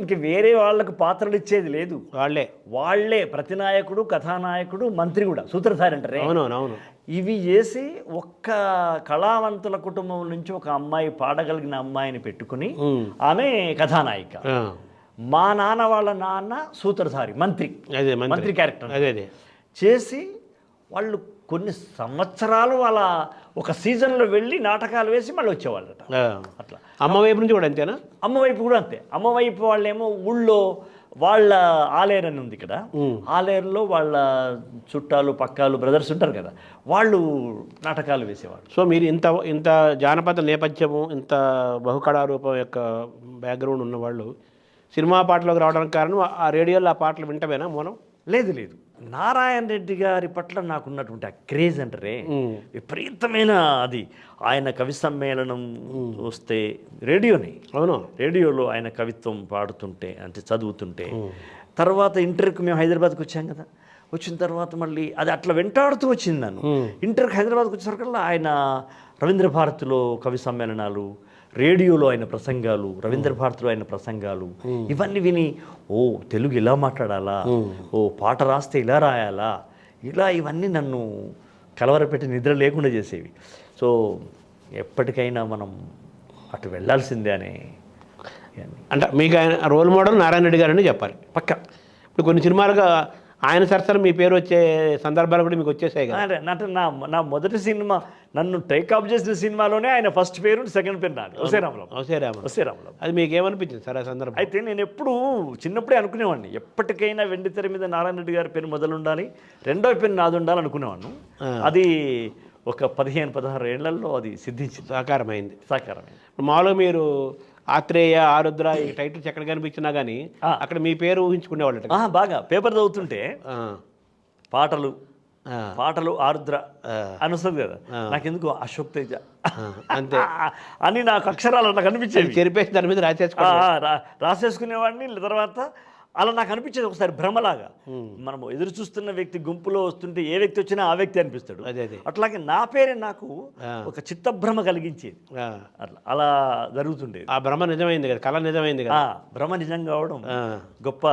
ఇంక వేరే వాళ్ళకు పాత్రలు ఇచ్చేది లేదు. వాళ్ళే ప్రతినాయకుడు, కథానాయకుడు, మంత్రి కూడా, సూత్రధారి అంటారే. అవును. ఇవి చేసి ఒక్క కళావంతుల కుటుంబం నుంచి ఒక అమ్మాయి, పాడగలిగిన అమ్మాయిని పెట్టుకుని ఆమె కథానాయిక. మా నాన్న వాళ్ళ నాన్న సూత్రధారి, మంత్రి క్యారెక్టర్ చేసి వాళ్ళు కొన్ని సంవత్సరాలు వాళ్ళ ఒక సీజన్లో వెళ్ళి నాటకాలు వేసి మళ్ళీ వచ్చేవాళ్ళట. అట్లా అమ్మ వైపు నుంచి కూడా అంతేనా? అమ్మ వైపు కూడా అంతే. అమ్మ వైపు వాళ్ళేమో ఊళ్ళో వాళ్ళ ఆలేరు అని ఉంది ఇక్కడ, ఆలేరులో వాళ్ళ చుట్టాలు, పక్కాలు, బ్రదర్స్ ఉంటారు కదా, వాళ్ళు నాటకాలు వేసేవాళ్ళు. సో మీరు ఇంత జానపద నేపథ్యము, ఇంత బహుకళారూపం యొక్క బ్యాక్గ్రౌండ్ ఉన్నవాళ్ళు సినిమా పాటలోకి రావడానికి కారణం ఆ రేడియోలో ఆ పాటలు వింటమేనా మూలం? లేదు. నారాయణ రెడ్డి గారి పట్ల నాకున్నటువంటి ఆ క్రేజ్ అంటారే విపరీతమైన. అది ఆయన కవి సమ్మేళనం వస్తే రేడియోలో ఆయన కవిత్వం పాడుతుంటే, అంటే చదువుతుంటే, తర్వాత ఇంటర్కి మేము హైదరాబాద్కి వచ్చాం కదా, వచ్చిన తర్వాత మళ్ళీ అది అట్లా వెంటాడుతూ వచ్చింది నన్ను. ఇంటర్కి హైదరాబాద్కి వచ్చేసరికల్లా ఆయన రవీంద్ర భారతిలో కవి సమ్మేళనాలు, రేడియోలో ఆయన ప్రసంగాలు, రవీంద్ర భారతిలో ఆయన ప్రసంగాలు, ఇవన్నీ విని ఓ తెలుగు ఇలా మాట్లాడాలా, ఓ పాట రాస్తే ఇలా రాయాలా, ఇవన్నీ నన్ను కలవరపెట్టి నిద్ర లేకుండా చేసేవి. సో ఎప్పటికైనా మనం అటు వెళ్ళాల్సిందే అనే. అంటే మీకు ఆయన రోల్ మోడల్ నారాయణ రెడ్డి గారని చెప్పాలి పక్క. ఇప్పుడు కొన్ని సినిమాలుగా ఆయన సరసన మీ పేరు వచ్చే సందర్భాలు కూడా మీకు వచ్చేసాయి కదా. అంటే నా మొదటి సినిమా, నన్ను టేకప్ చేసిన సినిమాలోనే ఆయన ఫస్ట్ పేరు, సెకండ్ పేరు నాది, వసేరామలం. అది మీకు ఏమనిపించింది సార్ ఆ సందర్భం? అయితే నేను ఎప్పుడు చిన్నప్పుడే అనుకునేవాడిని, ఎప్పటికైనా వెండితెర మీద నారాయణ రెడ్డి గారి పేరు మొదలు ఉండాలి, రెండో పేరు నాది ఉండాలి అనుకునేవాడిని. అది ఒక 15-16 ఏళ్లలో అది సిద్ధించింది, సాకారమైంది. మామూలుగా మీరు ఆత్రేయ, ఆరుద్ర ఈ టైటిల్స్ ఎక్కడ కనిపించినా కానీ అక్కడ మీ పేరు ఊహించుకునేవాళ్ళు బాగా. పేపర్ చదువుతుంటే పాటలు ఆరుద్ర అని వస్తుంది కదా, నాకెందుకు అశోక్ తేజ అంతే అని నాకు అక్షరాలు నాకు అనిపించేది. చెరిపేసి దాని మీద రాసేసుకునేవాడిని. తర్వాత అలా నాకు అనిపించేది ఒకసారి భ్రమలాగా. మనం ఎదురు చూస్తున్న వ్యక్తి గుంపులో వస్తుంటే ఏ వ్యక్తి వచ్చినా ఆ వ్యక్తి అనిపిస్తాడు. అట్లాగే నా పేరే నాకు ఒక చిత్తభ్రమ కలిగించేది. అలా జరుగుతుండేది. ఆ భ్రమ నిజమైంది కదా, కళ నిజమైంది కదా. భ్రమ నిజం కావడం గొప్ప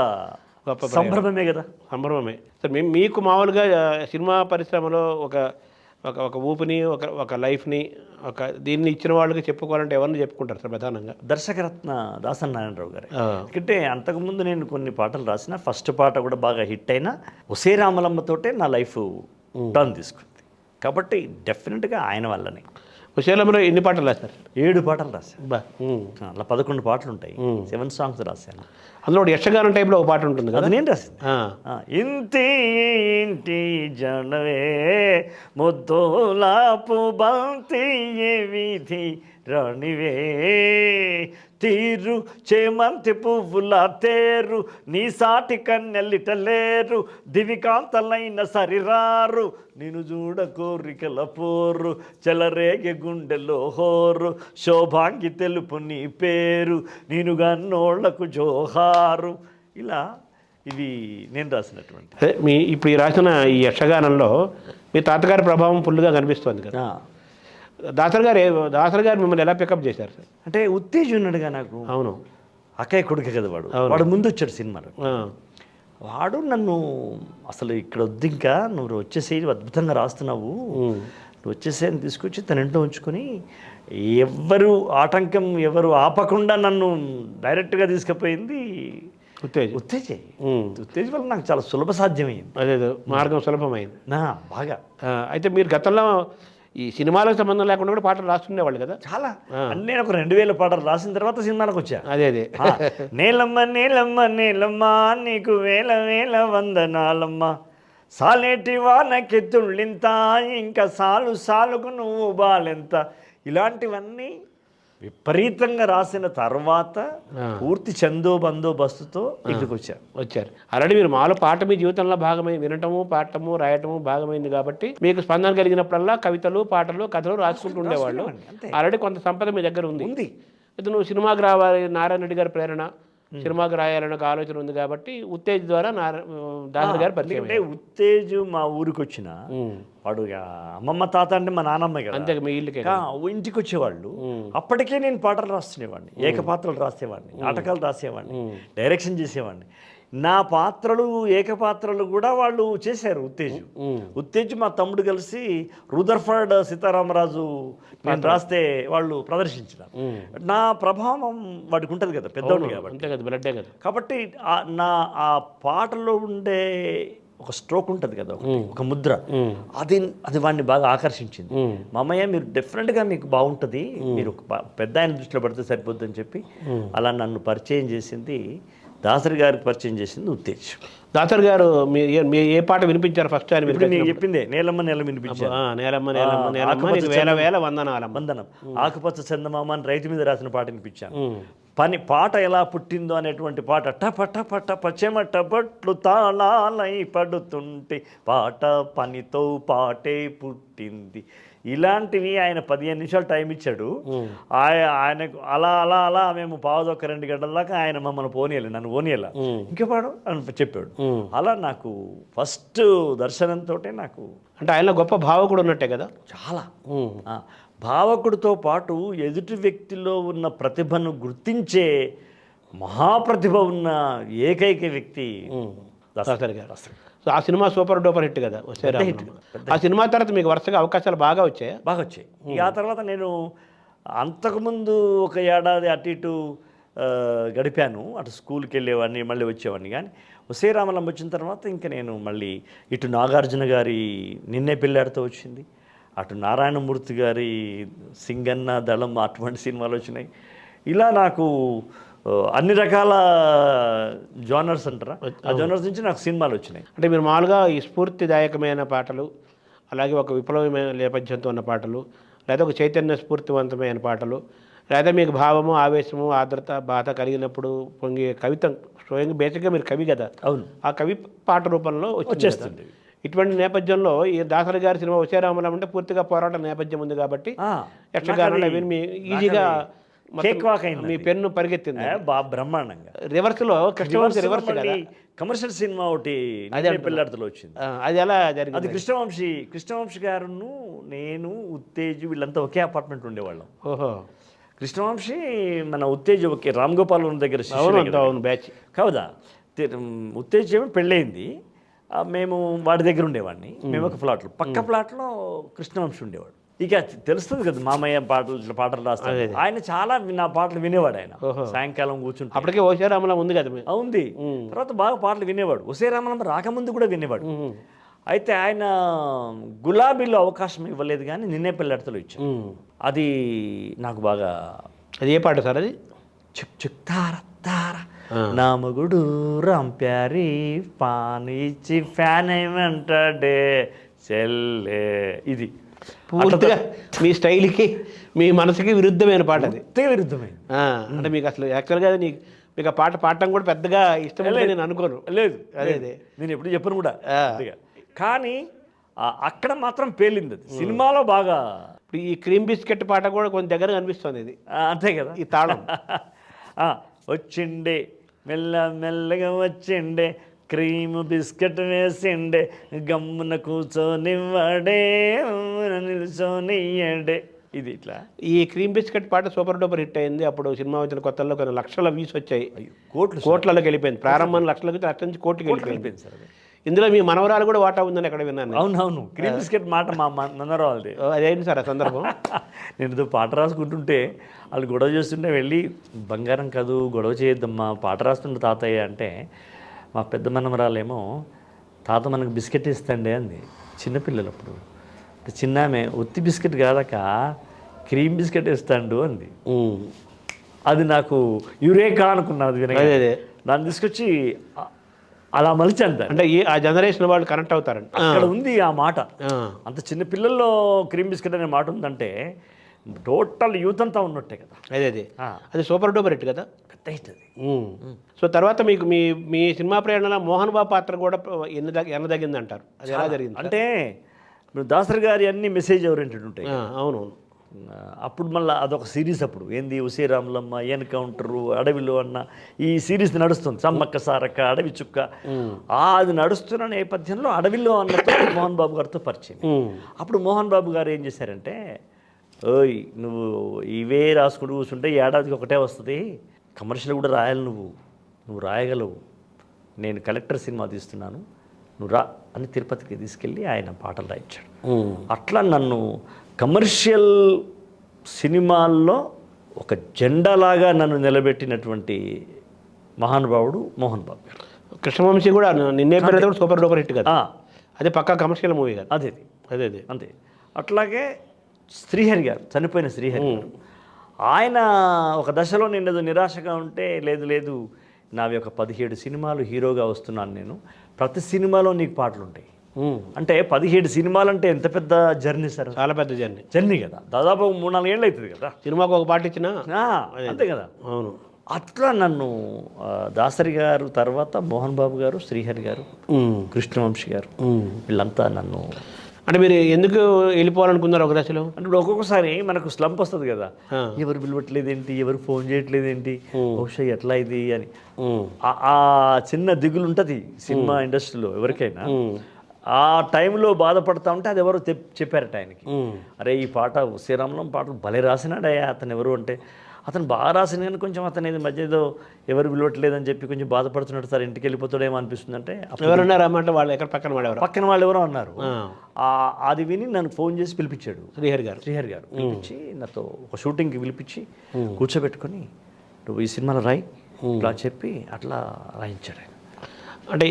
సంభ్రమమే కదా. సంభ్రమమే. సార్ మీకు మామూలుగా సినిమా పరిశ్రమలో ఒక ఒక ఊపిని ఒక లైఫ్ని దీన్ని ఇచ్చిన వాళ్ళకి చెప్పుకోవాలంటే ఎవరిని చెప్పుకుంటారు సార్ ప్రధానంగా? దర్శకరత్న దాసరి నారాయణరావు గారు. ఎందుకంటే అంతకుముందు నేను కొన్ని పాటలు రాసిన, ఫస్ట్ పాట కూడా బాగా హిట్ అయినా ఒసే రామలమ్మతోటే నా లైఫ్ టర్న్ తీసుకుంది. కాబట్టి డెఫినెట్గా ఆయన వల్లనే. విషయాలలో ఎన్ని పాటలు రాశారు? 7 పాటలు రాశాను. బా అలా 11 పాటలు ఉంటాయి. 7 సాంగ్స్ రాశాను. అందులో ఒకటి యక్షగానం టైప్లో ఒక పాట ఉంటుంది కదా, అది నేను రాసింది. ఇంటి ఇంటి జనవే ముద్దులాపు బంతి విధి రాణివే తీరు చేమంతి పువ్వుల తేరు నీ సాటి కన్నెల్లిటలేరు దివికాంతలైన సరిరారు నిన్ను చూడ కోరికల పోరు చెలరేగే గుండెలో హోరు శోభాంగి తెలుపు నీ పేరు నేను గన్నోళ్లకు జోహారు. ఇలా ఇది నేను రాసినటువంటి. ఇప్పుడు ఈ రాసిన ఈ యక్షగానంలో మీ తాతగారి ప్రభావం ఫుల్గా కనిపిస్తుంది కదా. దాసరి గారు మిమ్మల్ని ఎలా పికప్ చేశారు సార్? అంటే ఉత్తేజం ఉన్నాడుగా నాకు. అవును, అక్కయ్య కొడుకు కదా వాడు ముందు వచ్చాడు సినిమాలో. వాడు నన్ను అసలు ఇక్కడ వద్దు, ఇంకా నువ్వు వచ్చేసి అద్భుతంగా రాస్తున్నావు, నువ్వు వచ్చేసి అని తీసుకొచ్చి తన ఇంట్లో ఉంచుకొని ఎవరు ఆటంకం ఎవరు ఆపకుండా నన్ను డైరెక్ట్గా తీసుకుపోయింది ఉత్తేజ్ వల్ల నాకు చాలా సులభ సాధ్యమైంది. అదే మార్గం సులభమైంది బాగా. అయితే మీరు గతంలో ఈ సినిమాలకు సంబంధం లేకుండా కూడా పాటలు రాస్తుండేవాళ్ళు కదా చాలా. నేను ఒక 2000 పాటలు రాసిన తర్వాత సినిమాలకు వచ్చా. అదే నేలమ్మ నేలమ్మ నేలమ్మ నీకు వేల వేల వందనాలమ్మ సాలేటి వానకెత్తుళ్ళింత ఇంకా సాలు సాలుకు నువ్వు బాలెంత, ఇలాంటివన్నీ విపరీతంగా రాసిన తర్వాత పూర్తి బందోబస్తుతో ఇక్కడికి వచ్చారు. ఆల్రెడీ మీరు మాలో పాట మీ జీవితంలో భాగమైంది, వినటము పాడటము రాయటము భాగమైంది కాబట్టి మీకు స్పందన కలిగినప్పుడల్లా కవితలు పాటలు కథలు రాసుకుంటూ ఉండేవాళ్ళు. ఆల్రెడీ కొంత సంపద మీ దగ్గర ఉంది. అయితే నువ్వు సినిమాకి రావాలి, నారాయణ రెడ్డి గారి ప్రేరణ, సినిమాకి రాయాలని ఒక ఆలోచన ఉంది కాబట్టి ఉత్తేజ్ ద్వారా దాసరి గారు పరిచయం. అంటే ఉత్తేజ్ మా ఊరికి వచ్చిన వాడు అమ్మమ్మ తాత అంటే మా నాన్నమ్మ కదా, అంతే మీ ఇల్లుకే ఇంటికి వచ్చేవాళ్ళు. అప్పటికే నేను పాటలు రాస్తుండేవాడిని, ఏకపాత్రలు రాసేవాడిని, నాటకాలు రాసేవాడిని, డైరెక్షన్ చేసేవాడిని. నా పాత్రలు ఏకపాత్రలు కూడా వాళ్ళు చేశారు. ఉత్తేజ్ మా తమ్ముడు కలిసి రుదర్ఫర్డ్ సీతారామరాజు నేను రాస్తే వాళ్ళు ప్రదర్శించారు. నా ప్రభావం వాడికి ఉంటుంది కదా, పెద్దవాడు కాబట్టి నా ఆ పాటలో ఉండే ఒక స్ట్రోక్ ఉంటుంది కదా, ఒక ముద్ర, అది వాడిని బాగా ఆకర్షించింది. మామయ్య మీరు డెఫినెట్గా మీకు బాగుంటుంది, మీరు పెద్ద ఆయన దృష్టిలో పడితే సరిపోద్ది అని చెప్పి అలా నన్ను పరిచయం చేసింది. దాసరి గారికి పరిచయం చేసింది ఉత్తేజ్. దాసరి గారు మీ ఏ పాట వినిపించారు ఫస్ట్ ఆయన? నేను చెప్పిందే నేలమ్మ నేల వినిపించారు. వందనం ఆకుపచ్చ చందమామ అని రైతు మీద రాసిన పాట వినిపించాను. పాట ఎలా పుట్టిందో అనేటువంటి పాట, టప టప టప చెమట బట్లు తాళాలై పడుతుంటే పాట పనితో పాటే పుట్టింది. ఇలాంటివి ఆయన 15 నిమిషాలు టైం ఇచ్చాడు. ఆయనకు అలా అలా అలా మేము పావుదొక్క 2 గంటల దాకా ఆయన మమ్మల్ని పోనీయాలి, నన్ను పోనీయాల, ఇంకే పాడు అని చెప్పాడు. అలా నాకు ఫస్ట్ దర్శనంతో నాకు అంటే ఆయన గొప్ప భావకుడు ఉన్నట్టే కదా. చాలా భావకుడితో పాటు ఎదుటి వ్యక్తిలో ఉన్న ప్రతిభను గుర్తించే మహాప్రతిభ ఉన్న ఏకైక వ్యక్తి దాసరి గారు. ఆ సినిమా సూపర్ డూపర్ హిట్ కదా. ఆ సినిమా తర్వాత మీకు వరుసగా అవకాశాలు బాగా వచ్చాయి. ఇక ఆ తర్వాత నేను అంతకుముందు ఒక ఏడాది అటు ఇటు గడిపాను. అటు స్కూల్కి వెళ్ళేవాడిని, మళ్ళీ వచ్చేవాడిని. కానీ ఒసే రామలమ్మ వచ్చిన తర్వాత ఇంకా నేను మళ్ళీ ఇటు నాగార్జున గారి నిన్నే పెళ్ళాడితో వచ్చింది, అటు నారాయణమూర్తి గారి సింగన్న దళం అటువంటి సినిమాలు వచ్చినాయి. ఇలా నాకు అన్ని రకాల జోనర్స్ అంటారా, ఆ జోనర్స్ నుంచి నాకు సినిమాలు వచ్చినాయి. అంటే మీరు మామూలుగా ఈ స్ఫూర్తిదాయకమైన పాటలు, అలాగే ఒక విప్లవమైన నేపథ్యంతో ఉన్న పాటలు, లేదా ఒక చైతన్య స్ఫూర్తివంతమైన పాటలు, లేదా మీకు భావము ఆవేశము ఆర్ద్రత బాధ కలిగినప్పుడు పొంగే కవిత, స్వయంగా బేసిక్గా మీరు కవి కదా. అవును, ఆ కవి పాట రూపంలో వచ్చేస్తుంది. ఇటువంటి నేపథ్యంలో ఈ దాసరి గారి సినిమా వచ్చే రామలం అంటే పూర్తిగా పోరాట నేపథ్యం ఉంది కాబట్టి యక్షగానాలు అవి మీ ఈజీగా మీ పెన్ను పరిగెత్తింది బ్రహ్మాండంగా. రివర్స్లో కృష్ణవంశీ రివర్స్ కమర్షియల్ సినిమా ఒకటి పిల్లాడితో వచ్చింది. అది ఎలా జరిగింది? అది కృష్ణవంశీ గారును నేను ఉత్తేజ్ వీళ్ళంతా ఒకే అపార్ట్మెంట్ ఉండేవాళ్ళం. ఓహో, కృష్ణవంశీ మన ఉత్తేజ్ ఒకే రామ్ గోపాల్ దగ్గర బ్యాచ్ కాదా. ఉత్తేజ్ ఏమో పెళ్ళయింది, మేము వాడి దగ్గర ఉండేవాడిని. మేము ఒక ప్లాట్లో, పక్క ప్లాట్లో కృష్ణవంశీ ఉండేవాడు. ఇక తెలుస్తుంది కదా మామయ్య పాటలు ఇట్లా పాటలు రాస్తాడు. ఆయన చాలా నా పాటలు వినేవాడు. ఆయన సాయంకాలం కూర్చుంటే అప్పటికే ఓషే రామలం ఉంది కదా ఉంది. తర్వాత బాగా పాటలు వినేవాడు. ఒసే రామలం రాకముందు కూడా వినేవాడు. అయితే ఆయన గులాబీలో అవకాశం ఇవ్వలేదు, కానీ నిన్నే పెళ్ళాడతలో ఇచ్చాడు. అది నాకు బాగా. అది ఏ పాట సార్ అది? చుక్ చుక్ తార తార నా మగుడు రంప్యారి పాన్ ఇచ్చి ఫ్యాన్ ఏమంటాడే చెల్లే. ఇది పూర్తిగా మీ స్టైల్కి మీ మనసుకి విరుద్ధమైన పాట అది. విరుద్ధమైంది. అంటే మీకు అసలు యాక్చువల్గా మీకు ఆ పాట పాడటం కూడా పెద్దగా ఇష్టం లేదు నేను అనుకోను. లేదు అదే నేను ఎప్పుడు చెప్పను కూడా. కానీ అక్కడ మాత్రం పేలింది అది. సినిమాలో బాగా. ఇప్పుడు ఈ క్రీమ్ బిస్కెట్ పాట కూడా కొంచెం దగ్గరగా అనిపిస్తుంది ఇది. అంతే కదా ఈ తాళం. వచ్చిండే మెల్ల మెల్లగా వచ్చిండే క్రీమ్ బిస్కెట్ వేసిండే గమ్మున కూర్చొనివ్వడే నిల్చొనియ్యండే. ఇది ఇట్లా. ఈ క్రీమ్ బిస్కెట్ పాట సూపర్ డూపర్ హిట్ అయింది. అప్పుడు సినిమా వచ్చిన కొత్తల్లో కొన్ని లక్షల వ్యూస్ వచ్చాయి. కోట్లలోకి వెళ్ళిపోయింది. ప్రారంభం లక్షల నుంచి కోట్లకి వెళ్ళిపోయింది సార్. ఇందులో మీ మనవరాలు కూడా వాటా ఉందని ఎక్కడ విన్నాను. అవునవును. క్రీమ్ బిస్కెట్ మాట మా మనవరాలది. అదేంటి సార్ ఆ సందర్భం? నేను పాట రాసుకుంటుంటే వాళ్ళు గొడవ చేస్తుంటే వెళ్ళి, బంగారం కాదు గొడవ చేయొద్దమ్మా, పాట రాస్తుంటే తాతయ్య అంటే, మా పెద్ద మనవరాలేమో తాత మనకు బిస్కెట్ ఇస్తాండే అంది. చిన్నపిల్లలు అప్పుడు. చిన్నామే ఒత్తి బిస్కెట్ కాదక క్రీమ్ బిస్కెట్ ఇస్తాండు అంది. అది నాకు యురేకా అనుకున్నది వినగా. దాన్ని తీసుకొచ్చి అలా మలిచి అంత. అంటే ఆ జనరేషన్ వాళ్ళు కనెక్ట్ అవుతారండి. అక్కడ ఉంది ఆ మాట. అంత చిన్న పిల్లల్లో క్రీమ్ బిస్కెట్ అనే మాట ఉందంటే టోటల్ యూత్ అంతా ఉన్నట్టే కదా. అదే అది సూపర్ డూపర్ హిట్ కదా, పెద్ద హిట్ అది. సో తర్వాత మీకు మీ సినిమా ప్రయాణంలో మోహన్ బాబు పాత్ర కూడా ఎన్నదగింది అంటారు. అది ఎలా జరిగింది? అంటే దాసరి గారి అన్ని మెసేజ్ ఓరియంటెడ్ ఉంటాయి. అవునవును. అప్పుడు మళ్ళీ అదొక సిరీస్. అప్పుడు ఏంది ఉసే రాములమ్మ, ఎన్కౌంటరు, అడవిలో అన్న ఈ సిరీస్ నడుస్తుంది. సమ్మక్క సారక్క, అడవి చుక్క. అది నడుస్తున్న నేపథ్యంలో అడవిలో అన్నతో మోహన్ బాబు గారితో పరిచయం. అప్పుడు మోహన్ బాబు గారు ఏం చేశారంటే, ఓయ్ నువ్వు ఇవే రాసుకుంటూ కూర్చుంటే ఏడాదికి ఒకటే వస్తుంది, కమర్షియల్ కూడా రాయాలి, నువ్వు రాయగలవు, నేను కలెక్టర్ సినిమా తీస్తున్నాను, నువ్వు రా అని తిరుపతికి తీసుకెళ్ళి ఆయన పాటలు రాయించాడు. అట్లా నన్ను కమర్షియల్ సినిమాల్లో ఒక జెండాలాగా నన్ను నిలబెట్టినటువంటి మహానుభావుడు మోహన్ బాబు గారు. కృష్ణవంశీ కూడా నిన్నే పేరు సూపర్ డూపర్ హిట్ కదా, అది పక్కా కమర్షియల్ మూవీ కదా. అదే అంతే. అట్లాగే శ్రీహరి గారు, చనిపోయిన శ్రీహరి గారు, ఆయన ఒక దశలో నేను ఏదో నిరాశగా ఉంటే, లేదు నావి ఒక 17 సినిమాలు హీరోగా వస్తున్నాను నేను, ప్రతి సినిమాలో నీకు పాటలు ఉంటాయి అంటే 17 సినిమాలు అంటే ఎంత పెద్ద జర్నీ సార్. చాలా పెద్ద జర్నీ కదా. దాదాపు 3-4 ఏళ్ళు అవుతుంది కదా సినిమాకు ఒక పాట ఇచ్చినా. అంతే కదా. అవును. అట్లా నన్ను దాసరి గారు తర్వాత మోహన్ బాబు గారు, శ్రీహరి గారు, కృష్ణవంశీ గారు, వీళ్ళంతా నన్ను. అంటే మీరు ఎందుకు వెళ్ళిపోవాలనుకున్నారు ఒక దశలో? అంటే ఇప్పుడు ఒక్కొక్కసారి మనకు స్లంప్ వస్తుంది కదా, ఎవరు పిలవట్లేదేంటి, ఎవరు ఫోన్ చేయట్లేదేంటి, బహుశా ఎట్లా ఇది అని ఆ చిన్న దిగులు ఉంటుంది సినిమా ఇండస్ట్రీలో ఎవరికైనా. ఆ టైంలో బాధపడతా ఉంటే అది ఎవరు చెప్పారట ఆయనకి, అరే ఈ పాట శ్రీరామలం పాటలు భలే రాసినాడయ్యా అతను ఎవరు అంటే, అతను బాగా రాసిన కానీ కొంచెం అతను ఏది మధ్య ఏదో ఎవరు విలువట్లేదని చెప్పి కొంచెం బాధపడుతున్నాడు సార్, ఇంటికి వెళ్ళిపోతాడేమో అనిపిస్తుంది అంటే. ఎవరున్నారన్నమాట వాళ్ళు ఎక్కడ పక్కన వాళ్ళు ఎవరో అన్నారు. అది విని నన్ను ఫోన్ చేసి పిలిపించాడు శ్రీహరి గారు పిలిపించి నాతో ఒక షూటింగ్కి పిలిపించి కూర్చోబెట్టుకొని, నువ్వు ఈ సినిమాలో రాయి ఇట్లా చెప్పి అట్లా రాయించాడు ఆయన. అంటే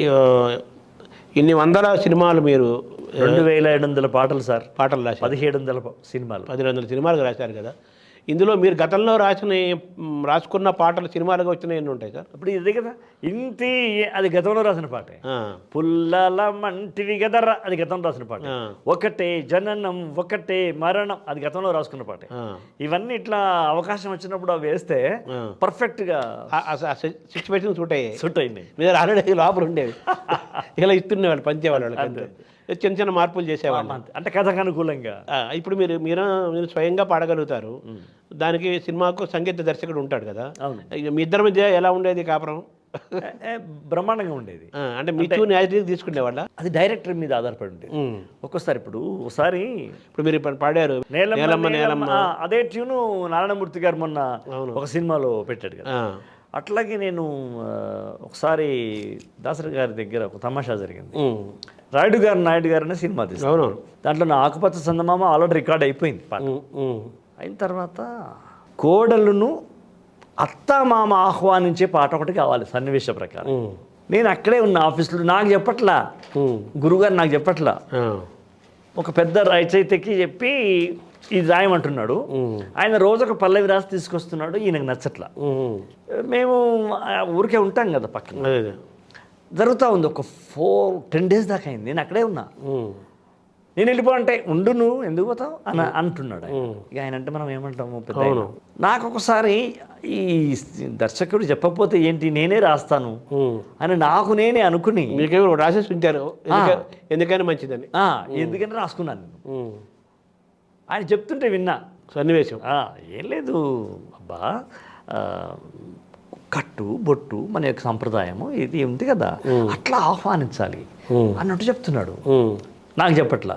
ఇన్ని వందల సినిమాలు మీరు 2700 పాటలు సార్, పాటలు రాశారు. 1700 సినిమాలు, 1700 సినిమాలు రాశారు కదా. ఇందులో మీరు గతంలో రాసుకున్న పాటలు సినిమాలుగా వచ్చినాయి ఎన్ని ఉంటాయి సార్? ఇప్పుడు ఇదే కదా ఇంటి, అది గతంలో రాసిన పాటే. పుల్లల మంటివి గదర్రా, అది గతంలో రాసిన పాట. ఒకటే జననం ఒకటే మరణం, అది గతంలో రాసుకున్న పాటే. ఇవన్నీ ఇట్లా అవకాశం వచ్చినప్పుడు అవి వేస్తే పర్ఫెక్ట్ గా సిచ్యువేషన్ సూట్ అయింది. మీరు ఆల్రెడీ లోపల ఉండేవి ఇలా ఇస్తుండేవాళ్ళు, పంచేవాళ్ళు, చిన్న మార్పులు చేసేవాళ్ళు, అంటే కథకు అనుకూలంగా. ఇప్పుడు మీరు స్వయంగా పాడగలుగుతారు, దానికి సినిమాకు సంగీత దర్శకుడు ఉంటాడు కదా. మీ ఇద్దరి మధ్య ఎలా ఉండేది కాపురం? బ్రహ్మాండంగా ఉండేది. అంటే మీ ట్యూన్ యాజిటీకి తీసుకునేవాళ్ళ? అది డైరెక్టర్ మీద ఆధారపడి ఉండేది. ఒక్కోసారి ఇప్పుడు మీరు పాడారు నేలమ్మ, అదే ట్యూను నారాయణమూర్తి గారు మొన్న ఒక సినిమాలో పెట్టాడు కదా. అట్లాగే నేను ఒకసారి దాసరి గారి దగ్గర ఒక తమాషా జరిగింది. నాయుడు గారు అనే సినిమా తీసి అవునవును. దాంట్లో నా ఆకుపచ్చ చందమామ ఆల్రెడీ రికార్డ్ అయిపోయింది పాట. అయిన తర్వాత కోడలును అత్తామామ ఆహ్వానించే పాట ఒకటి కావాలి సన్నివేశ ప్రకారం. నేను అక్కడే ఉన్న ఆఫీస్లో, నాకు చెప్పట్లా, గురుగారు నాకు చెప్పట్లా, ఒక పెద్ద రచయితకి చెప్పి ఇది రాయమంటున్నాడు. ఆయన రోజు ఒక పల్లవి రాసి తీసుకొస్తున్నాడు. ఈయనకు నచ్చట్లా. మేము ఊరికే ఉంటాం కదా పక్కన. జరుగుతూ ఉంది. ఒక 10 days దాకా అయింది. నేను అక్కడే ఉన్నా. నేను వెళ్ళిపో అంటే ఉండు, నువ్వు ఎందుకు పోతావు అని అంటున్నాడు. ఇక ఆయన అంటే మనం ఏమంటాము పెద్ద. నాకు ఒకసారి ఈ దర్శకుడు చెప్పకపోతే ఏంటి, నేనే రాస్తాను అని నాకు నేనే అనుకుని మీకేమో రాసేసి ఉంచారు, ఎందుకైనా మంచిదని. ఎందుకంటే రాసుకున్నాను నేను. ఆయన చెప్తుంటే విన్నా సన్నివేశం. ఏం లేదు అబ్బా, కట్టు బొట్టు మన యొక్క సంప్రదాయము ఇది ఉంది కదా, అట్లా ఆహ్వానించాలి అన్నట్టు చెప్తున్నాడు. నాకు చెప్పట్లా.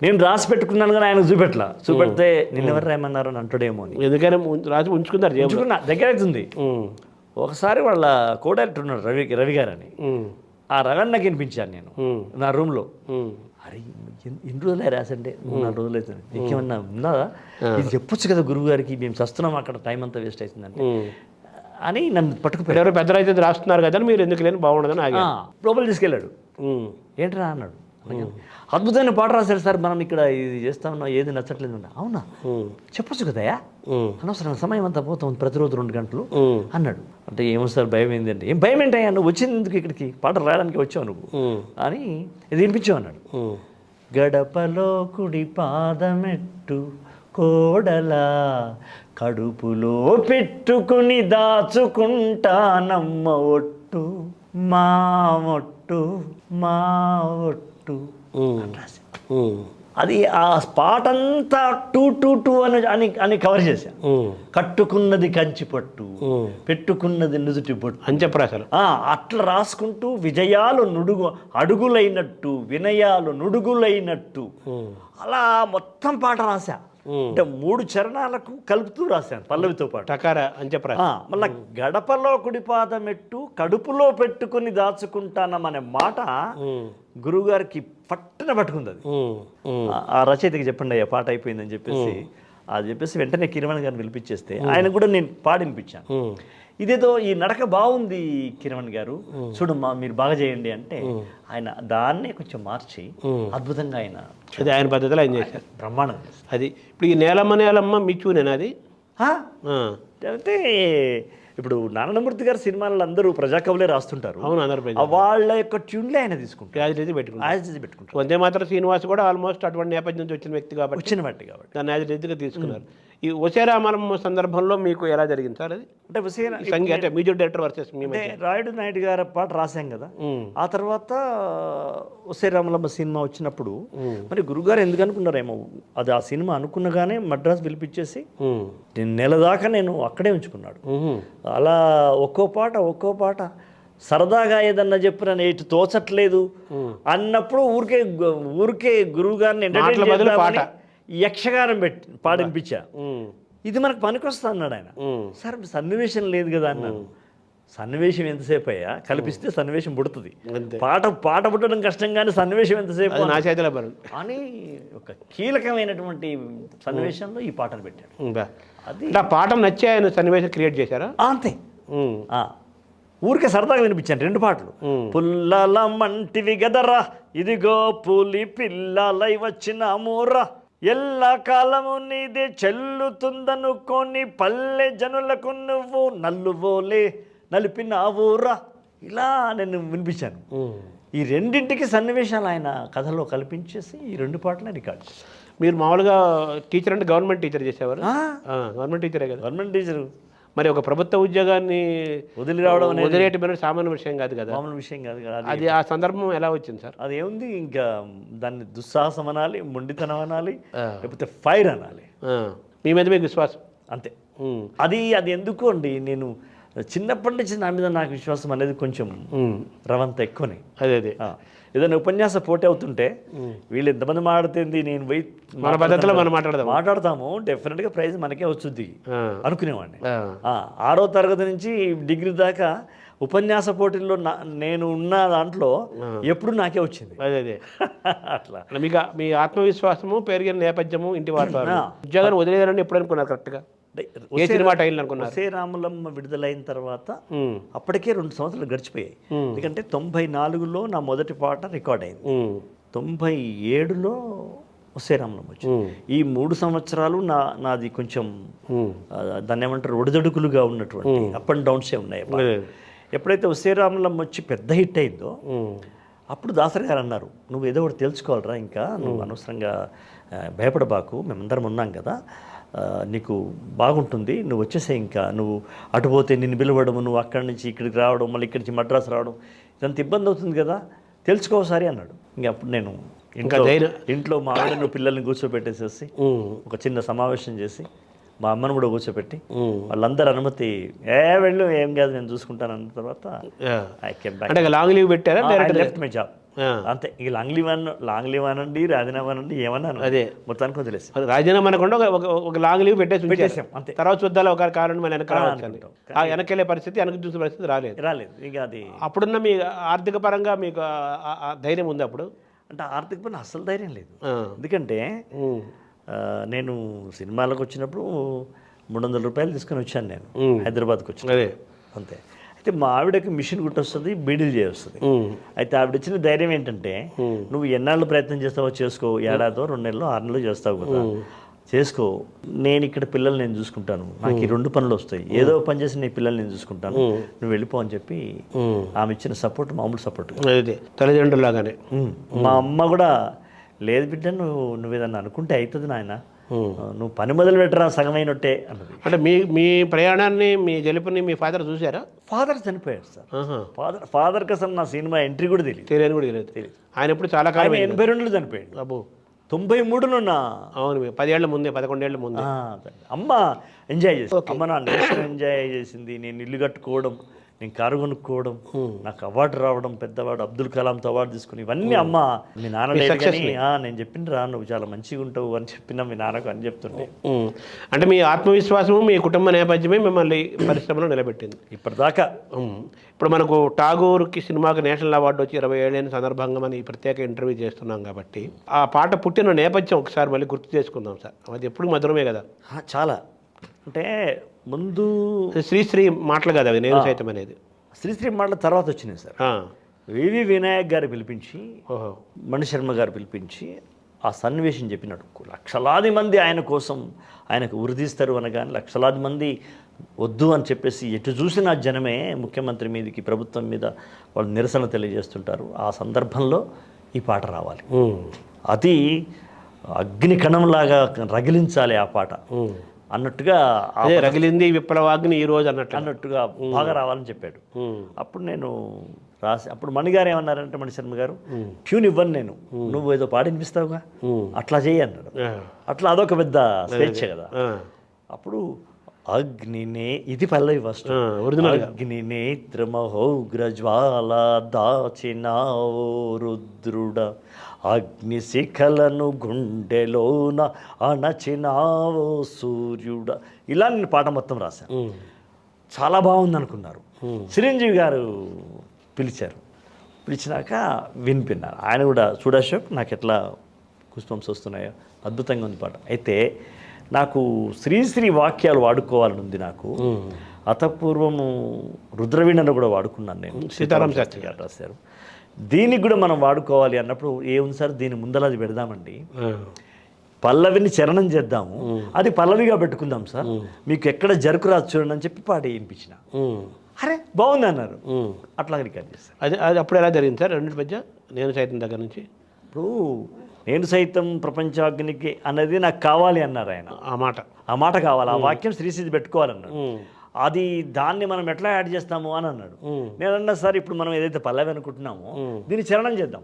నేను రాసి పెట్టుకున్నాను కానీ ఆయన చూపెడితే నిన్నెవరు రాయమన్నారు అని అంటాడేమో అని. ఎందుకైనా రాసి ఉంచుకున్నా దగ్గర అవుతుంది. ఒకసారి వాళ్ళ కో-డైరెక్టర్ ఉన్నాడు రవి గారు అని. ఆ రవి నాకు వినిపించాను నేను నా రూమ్లో. అరే ఎన్ని రోజులే రాసంటే 3-4 రోజులు అవుతుంది, నీకేమన్నా ఉందా, ఇది చెప్పొచ్చు కదా గురువు గారికి, మేము చస్తున్నాం అక్కడ, టైం అంతా వేస్ట్ అవుతుందంటే అని నన్ను పట్టుకుపోయాడు. ఎవరు పెద్ద రైతు రాస్తున్నారు కదా మీరు ఎందుకు లేని బాగుండదని లోపల తీసుకెళ్ళాడు. ఏంట్రా అన్నాడు. అద్భుతమైన పాట రాశారు సార్, మనం ఇక్కడ ఇది చేస్తా ఉన్నాం, ఏది నచ్చట్లేదు. అవునా, చెప్పొచ్చు కదయా, అనవసరం సమయం అంతా పోతాం ప్రతిరోజు 2 గంటలు అన్నాడు. అంటే ఏమో సార్ భయం ఏంటంటే, ఏం భయం ఏంటయ్యా, నువ్వు వచ్చింది ఎందుకు ఇక్కడికి, పాట రాయడానికి వచ్చావు నువ్వు అని ఇది వినిపించావు అన్నాడు. గడపలో కుడి పాదమెట్టు కోడలా, కడుపులో పెట్టుకుని దాచుకుంటానమ్మ ఒట్టు, మా ఒట్టు మా ఒట్టు రాసి. అది ఆ పాట అంతా 2 అని కవర్ చేశాను. కట్టుకున్నది కంచి పట్టు, పెట్టుకున్నది నుదుటి బొట్టు అని చెప్పరా సార్. అట్లా రాసుకుంటూ విజయాలు అడుగులైనట్టు, వినయాలు నుడుగులైనట్టు అలా మొత్తం పాట రాశా. అంటే 3 చరణాలకు కలుపుతూ రాశాను పల్లవితో పాటు. టకారా అని చెప్పరా. మళ్ళా గడపలో కుడిపాదమెట్టు కడుపులో పెట్టుకుని దాచుకుంటానమనే మాట గురువుగారికి పట్టున పట్టుకుంది. అది ఆ రచయితకి చెప్పండి అయ్యా పాట అయిపోయిందని చెప్పేసి వెంటనే కిరవణ్ గారిని పిలిపించేస్తే ఆయన కూడా నేను పాడినిపించాను. ఇదేదో ఈ నడక బాగుంది కిరవణ్ గారు, చూడమ్మా మీరు బాగా చేయండి అంటే ఆయన దాన్నే కొంచెం మార్చి అద్భుతంగా ఆయన పద్ధతిలో ఆయన చేశారు. బ్రహ్మాండం. అది ఇప్పుడు ఈ నేలమ్మ మీ చూనేనా అది. అంటే ఇప్పుడు నారాయణమూర్తి గారి సినిమాలు అందరూ ప్రజాకవులే రాస్తుంటారు. అవును, అందరూ వాళ్ళ యొక్క ట్యూన్లే ఆయన తీసుకుంటారు, పెట్టుకుంటారు. వందే మాత్రం శ్రీనివాస్ కూడా ఆల్మోస్ట్ అటువంటి నేపథ్యం నుంచి వచ్చిన వ్యక్తి కాబట్టి దాన్ని యాజ్ రీతిగా తీసుకున్నారు. ఈ ఒసేరామలం సందర్భంలో మీకు ఎలా జరిగింది సార్ అది? అంటే music director versus Rayudu Naidu గారి పాట రాశాం కదా, ఆ తర్వాత ఒసేరామలమ్మ సినిమా వచ్చినప్పుడు మరి గురుగారు ఎందుకు అనుకున్నారేమో అది, ఆ సినిమా అనుకున్నగానే మద్రాసు పిలిపించేసి నెల దాకా నేను అక్కడే ఉంచుకున్నాడు. అలా ఒక్కో పాట సరదాగా ఏదన్నా చెప్పిన ఇటు తోచట్లేదు అన్నప్పుడు ఊరికే గురువు గారిని యక్షగానం పెట్టి పాడినిపించా. ఇది మనకు పనికొస్తా అన్నాడు ఆయన. సార్ సన్నివేశం లేదు కదా అన్నాను. సన్నివేశం ఎంతసేపు అయ్యా, కల్పిస్తే సన్నివేశం పుడుతుంది. పాట పుట్టడం కష్టం కానీ సన్నివేశం ఎంతసేపు అని ఒక కీలకమైనటువంటి సన్నివేశంలో ఈ పాటను పెట్టాడు. అది ఆ పాఠం నచ్చి ఆయన సన్నివేశం క్రియేట్ చేశారా? అంతే. ఊరికే సరదాగా వినిపించాను 2 పాటలు. పుల్లల మంటివి గదరా, ఇదిగో పులి పిల్లలై వచ్చిన మూర్రా, ఎల్ల కాలము నీదే చెల్లుతుందనుకోని పల్లె జనులకు నువ్వు నల్లువోలే నలిపినావురా, ఇలా నేను వినిపించాను. ఈ 2ంటికి సన్నివేశాలు ఆయన కథలో కల్పించేసి ఈ 2 పాటలే రికార్డ్ చేశాను. మీరు మామూలుగా టీచర్ అంటే గవర్నమెంట్ టీచర్ చేసేవారు? గవర్నమెంట్ టీచరే కదా. Government teacher. మరి ఒక ప్రభుత్వ ఉద్యోగాన్ని వదిలేయటం సామాన్య విషయం కాదు కదా. మామూలు విషయం కాదు కదా అది. ఆ సందర్భం ఎలా వచ్చింది సార్? అది ఏముంది, ఇంకా దాన్ని దుస్సాహసం అనాలి, మొండితనం అనాలి, లేకపోతే ఫైర్ అనాలి. మీ మీద మీకు విశ్వాసం అంతే. అది ఎందుకు అండి, నేను చిన్నప్పటి నుంచి నా మీద నాకు విశ్వాసం అనేది కొంచెం రవంత ఎక్కువనే. అదే ఏదైనా ఉపన్యాస పోటీ అవుతుంటే వీళ్ళు ఎంతమంది మాట్లాడుతుంది, నేను పోయి మన పద్ధతిలో మనం మాట్లాడతాము, డెఫినెట్గా ప్రైజ్ మనకే వస్తుంది అనుకునేవాడిని. 6వ తరగతి నుంచి డిగ్రీ దాకా ఉపన్యాస పోటీల్లో నేను ఉన్న దాంట్లో ఎప్పుడు నాకే వచ్చింది. అదే అట్లా మీకు మీ ఆత్మవిశ్వాసము పెరిగిన నేపథ్యము ఇంటి వాతావరణం ఉద్యోగాన్ని వదిలేయాలని ఎప్పుడు అనుకున్నారు కరెక్ట్గా? ఏ సినిమా టైంలో అనుకున్నారు? రాములమ్మ విడుదలైన తర్వాత అప్పటికే 2 సంవత్సరాలు గడిచిపోయాయి. ఎందుకంటే 94లో నా మొదటి పాట రికార్డ్ అయింది, 97లో రాములమ్మ వచ్చింది. ఈ 3 సంవత్సరాలు నాది కొంచెం దాన్ని ఏమంటారు ఒడిదొడుకులుగా ఉన్నటువంటి అప్ అండ్ డౌన్సే ఉన్నాయి. ఎప్పుడైతే రాములమ్మ వచ్చి పెద్ద హిట్ అయిందో అప్పుడు దాసరి గారు అన్నారు, నువ్వు ఏదో ఒకటి తెలుసుకోవాలరా, ఇంకా నువ్వు అనవసరంగా భయపడబాకు, మేమందరం ఉన్నాం కదా, నీకు బాగుంటుంది, నువ్వు వచ్చేసే, ఇంకా నువ్వు అటుపోతే నిన్ను పిలవడము, నువ్వు అక్కడి నుంచి ఇక్కడికి రావడం, మళ్ళీ ఇక్కడి నుంచి మద్రాసు రావడం, ఇదంత ఇబ్బంది అవుతుంది కదా, తెలుసుకోసారి అన్నాడు. ఇంకా అప్పుడు నేను ఇంట్లో మా ఆవిడను పిల్లల్ని కూర్చోబెట్టేసేసి ఒక చిన్న సమావేశం చేసి మా అమ్మను కూడా కూర్చోబెట్టి వాళ్ళందరూ అనుమతి వెళ్ళు, ఏం కాదు నేను చూసుకుంటాను అన్న తర్వాత ఐ కెమ్ బ్యాక్. అంటే లాంగ్ లీవ్ పెట్టారా? లెఫ్ట్ మై జాబ్ అంతే. ఇక లాంగ్ లీవ్ అనండి, రాజీనామా అనండి, ఏమన్నాను అదే మొత్తానికి వదిలేసి రాజీనామా అనకుండా ఒక లాంగ్ లీవ్ పెట్టేసాం అంతే. తర్వాత చూద్దాం ఒక కారణం వెనకెళ్ళే పరిస్థితి, వెనక చూసే పరిస్థితి రాలేదు. ఇక అది అప్పుడున్న మీ ఆర్థిక పరంగా మీకు ధైర్యం ఉంది అప్పుడు? అంటే ఆర్థిక పరంగా అస్సలు ధైర్యం లేదు. ఎందుకంటే నేను సినిమాలకు వచ్చినప్పుడు 300 రూపాయలు తీసుకొని వచ్చాను నేను హైదరాబాద్కి వచ్చి, అదే అంతే. అయితే మా ఆవిడకి మిషన్ కుట్టొస్తుంది, బీడీలు చేయొస్తుంది. అయితే ఆవిడ ఇచ్చిన ధైర్యం ఏంటంటే, నువ్వు ఎన్నాళ్ళు ప్రయత్నం చేస్తావో చేసుకో, ఏడాదో 2 నెలలు 6 నెలలు చేస్తావు కదా, చేసుకో, నేను ఇక్కడ పిల్లల్ని నేను చూసుకుంటాను, నాకు ఈ 2 పనులు వస్తాయి, ఏదో పని చేసి నీ పిల్లల్ని నేను చూసుకుంటాను, నువ్వు వెళ్ళిపో అని చెప్పి ఆమె ఇచ్చిన సపోర్ట్ మామూలు సపోర్ట్ తల్లిదండ్రులాగానే. మా అమ్మ కూడా, లేదు బిడ్డ, నువ్వు ఏదన్నా అనుకుంటే అవుతుంది నాయన, నువ్వు పని మొదలు పెట్టరా, సగమైనట్టే అన్నది. అంటే మీ ప్రయాణాన్ని, మీ గెలుపుని మీ ఫాదర్ చూసారా? ఫాదర్ చనిపోయారు సార్. ఫాదర్ కోసం నా సినిమా ఎంట్రీ కూడా తెలియదు. ఆయన ఎప్పుడు చాలా కాలం 82లో చనిపోయాడు. అబ్బో 93లో నా, అవును 10 ఏళ్ల ముందే, 11 ఏళ్ల ముందే. అమ్మ ఎంజాయ్ చేసి, అమ్మ నా నేషన్ ఎంజాయ్ చేసింది, నేను ఇల్లు కట్టుకోవడం, నేను కారు కొనుక్కోవడం, నాకు అవార్డు రావడం, పెద్దవాడు అబ్దుల్ కలాంతో అవార్డు తీసుకుని, ఇవన్నీ అమ్మ మీ నాన్న లేదు కానీ నేను చెప్పిండ్రా నువ్వు చాలా మంచిగా ఉంటావు అని చెప్పినా మీ నాన్నకు అని చెప్తుంటే. అంటే మీ ఆత్మవిశ్వాసము, మీ కుటుంబ నేపథ్యమే మిమ్మల్ని పరిశ్రమలో నిలబెట్టింది ఇప్పటిదాకా. ఇప్పుడు మనకు ఠాగూర్కి సినిమాకి నేషనల్ అవార్డు వచ్చి 20 ఏళ్ళైన సందర్భంగా మనం ఈ ప్రత్యేక ఇంటర్వ్యూ చేస్తున్నాం కాబట్టి ఆ పాట పుట్టిన నేపథ్యం ఒకసారి మళ్ళీ గుర్తు చేసుకుందాం సార్. అది ఎప్పుడు మధురమే కదా. చాలా అంటే ముందు శ్రీశ్రీ మాటలు కదా అవి, నేను సైతం అనేది శ్రీశ్రీ మాటల తర్వాత వచ్చినాయి సార్. వివి వినాయక్ గారు పిలిపించి, మణిశర్మ గారు పిలిపించి ఆ సన్నివేశం చెప్పినట్టు, లక్షలాది మంది ఆయన కోసం ఆయనకు ఉరిదీస్తారు అనగానే లక్షలాది మంది వద్దు అని చెప్పేసి ఎటు చూసినా జనమే ముఖ్యమంత్రి మీదకి, ప్రభుత్వం మీద వాళ్ళు నిరసన తెలియజేస్తుంటారు. ఆ సందర్భంలో ఈ పాట రావాలి, అది అగ్ని కణంలాగా రగిలించాలి ఆ పాట అన్నట్టుగా, అదే రగిలింది విప్లవాగ్ని ఈ రోజు అన్నట్టుగా బాగా రావాలని చెప్పాడు. అప్పుడు నేను రాసి, అప్పుడు మణిగారు ఏమన్నారంటే, మణిశర్మ గారు, ట్యూన్ ఇవ్వను నేను, నువ్వు ఏదో పాట వినిపిస్తావుగా, అట్లా చేయి అన్నాడు. అట్లా అదొక పెద్ద స్వేచ్ఛ కదా. అప్పుడు అగ్నినే, ఇది పల్లవి ఫస్ట్, అగ్ని నేత్రమహోగ్రజ్వాల దాచినావో రుద్రుడ, అగ్ని శిఖలను గుండెలోన అణచినావో సూర్యుడ, ఇలా నేను పాట మొత్తం రాశాను. చాలా బాగుంది అనుకున్నారు. చిరంజీవి గారు పిలిచారు, పిలిచినాక వినిపిన్నారు. ఆయన కూడా, చూడశోక్ నాకు ఎట్లా గుస్బంప్స్ వస్తున్నాయో, అద్భుతంగా ఉంది పాట. అయితే నాకు శ్రీశ్రీ వాక్యాలు వాడుకోవాలని ఉంది నాకు. అతపూర్వము రుద్రవీణను కూడా వాడుకున్నాను నేను, సీతారాం శాస్త్రి గారు రాశారు. దీనికి కూడా మనం వాడుకోవాలి అన్నప్పుడు ఏముంది సార్, దీని ముందలది పెడదామండి, పల్లవిని చరణం చేద్దాము, అది పల్లవిగా పెట్టుకుందాం సార్, మీకు ఎక్కడ జరుకు రాదు చూడండి అని చెప్పి పాట వినిపించిన. అరే బాగుంది అన్నారు, అట్లా రికార్డ్ చేస్తారు. అది అప్పుడు ఎలా జరిగింది సార్ రెండింటి మధ్య? నేను సైతం దగ్గర నుంచి ఇప్పుడు నేను సైతం ప్రపంచాగ్నికి అనేది నాకు కావాలి అన్నారు ఆయన. ఆ మాట కావాలి, ఆ వాక్యం శ్రీశ్రీ పెట్టుకోవాలన్నాడు. అది దాన్ని మనం ఎట్లా యాడ్ చేస్తాము అని అన్నాడు. నేను అన్నా సార్, ఇప్పుడు మనం ఏదైతే పల్లవి అనుకుంటున్నామో దీన్ని చరణం చేద్దాం,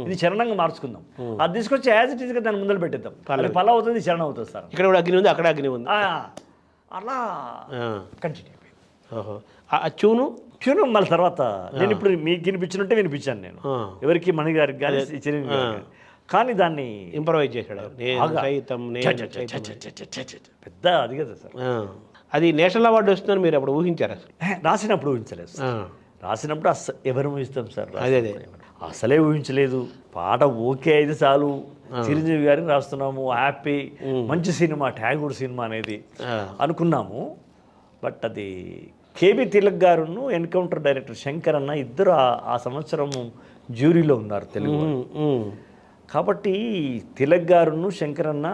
ఇది చరణంగా మార్చుకుందాం, అది తీసుకొచ్చి యాజ్ ఇట్ ఈస్గా దాన్ని ముందర పెట్టేద్దాం, పల్లవి అవుతుంది, చరణం అవుతుంది సార్. ఇక్కడ కూడా అగ్ని ఉంది, అక్కడ అగ్ని ఉంది, అలా కంటిన్యూ అయిపోయింది. ఓహో. ఆ ట్యూను ట్యూన్ మళ్ళీ తర్వాత నేను ఇప్పుడు మీకు వినిపించినట్టే వినిపించాను నేను, ఎవరికి మణి గారికి కానీ చిరంజీవి గారికి కానీ. కానీ దాన్ని ఇంప్రవైజ్ చేశాడు. నేను బాగా సైతం, నేను సైతం. పెద్ద అది కదా సార్. అది నేషనల్ అవార్డు వస్తుందని మీరు అప్పుడు ఊహించారు అసలు? రాసినప్పుడు ఊహించలేదు సార్. రాసినప్పుడు ఎవరు ఊహిస్తాం సార్? అదే అదే అసలే ఊహించలేదు. పాట ఓకే అయితే చాలు, చిరంజీవి గారిని రాస్తున్నాము, హ్యాపీ, మంచి సినిమా, ట్యాగూర్ సినిమా అనేది అనుకున్నాము. బట్ అది కేబీ తిలక్ గారును ఎన్కౌంటర్ డైరెక్టర్ శంకర్ అన్న ఇద్దరు ఆ సంవత్సరం జ్యూరీలో ఉన్నారు తెలుగు. కాబట్టి తిలక్ గారును శంకర్ అన్న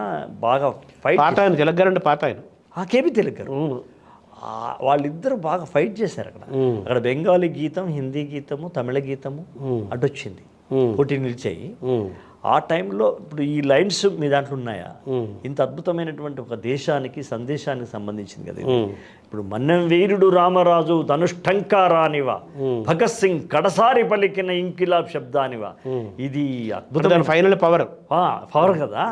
బాగా ఫైట్. పాత ఆయన తిలక్ గారు అంటే పాత ఆయన కేబీ తిలక్ గారు వాళ్ళిద్దరూ బాగా ఫైట్ చేశారు అక్కడ. అక్కడ బెంగాలీ గీతం, హిందీ గీతము, తమిళ గీతము అడ్డొచ్చింది, పోటీ నిలిచాయి. ఆ టైంలో ఇప్పుడు ఈ లైన్స్ మీ దాంట్లో ఉన్నాయా? ఇంత అద్భుతమైనటువంటి ఒక దేశానికి సందేశానికి సంబంధించింది కదా ఇది. ఇప్పుడు మన్నం వీరుడు రామరాజు ధనుష్టంకారానివా, భగత్ సింగ్ కడసారి పలికిన ఇంకిలాబ్ శబ్దానివా, ఇది అద్భుతమైన ఫైనల్ పవర్ పవర్ కదా.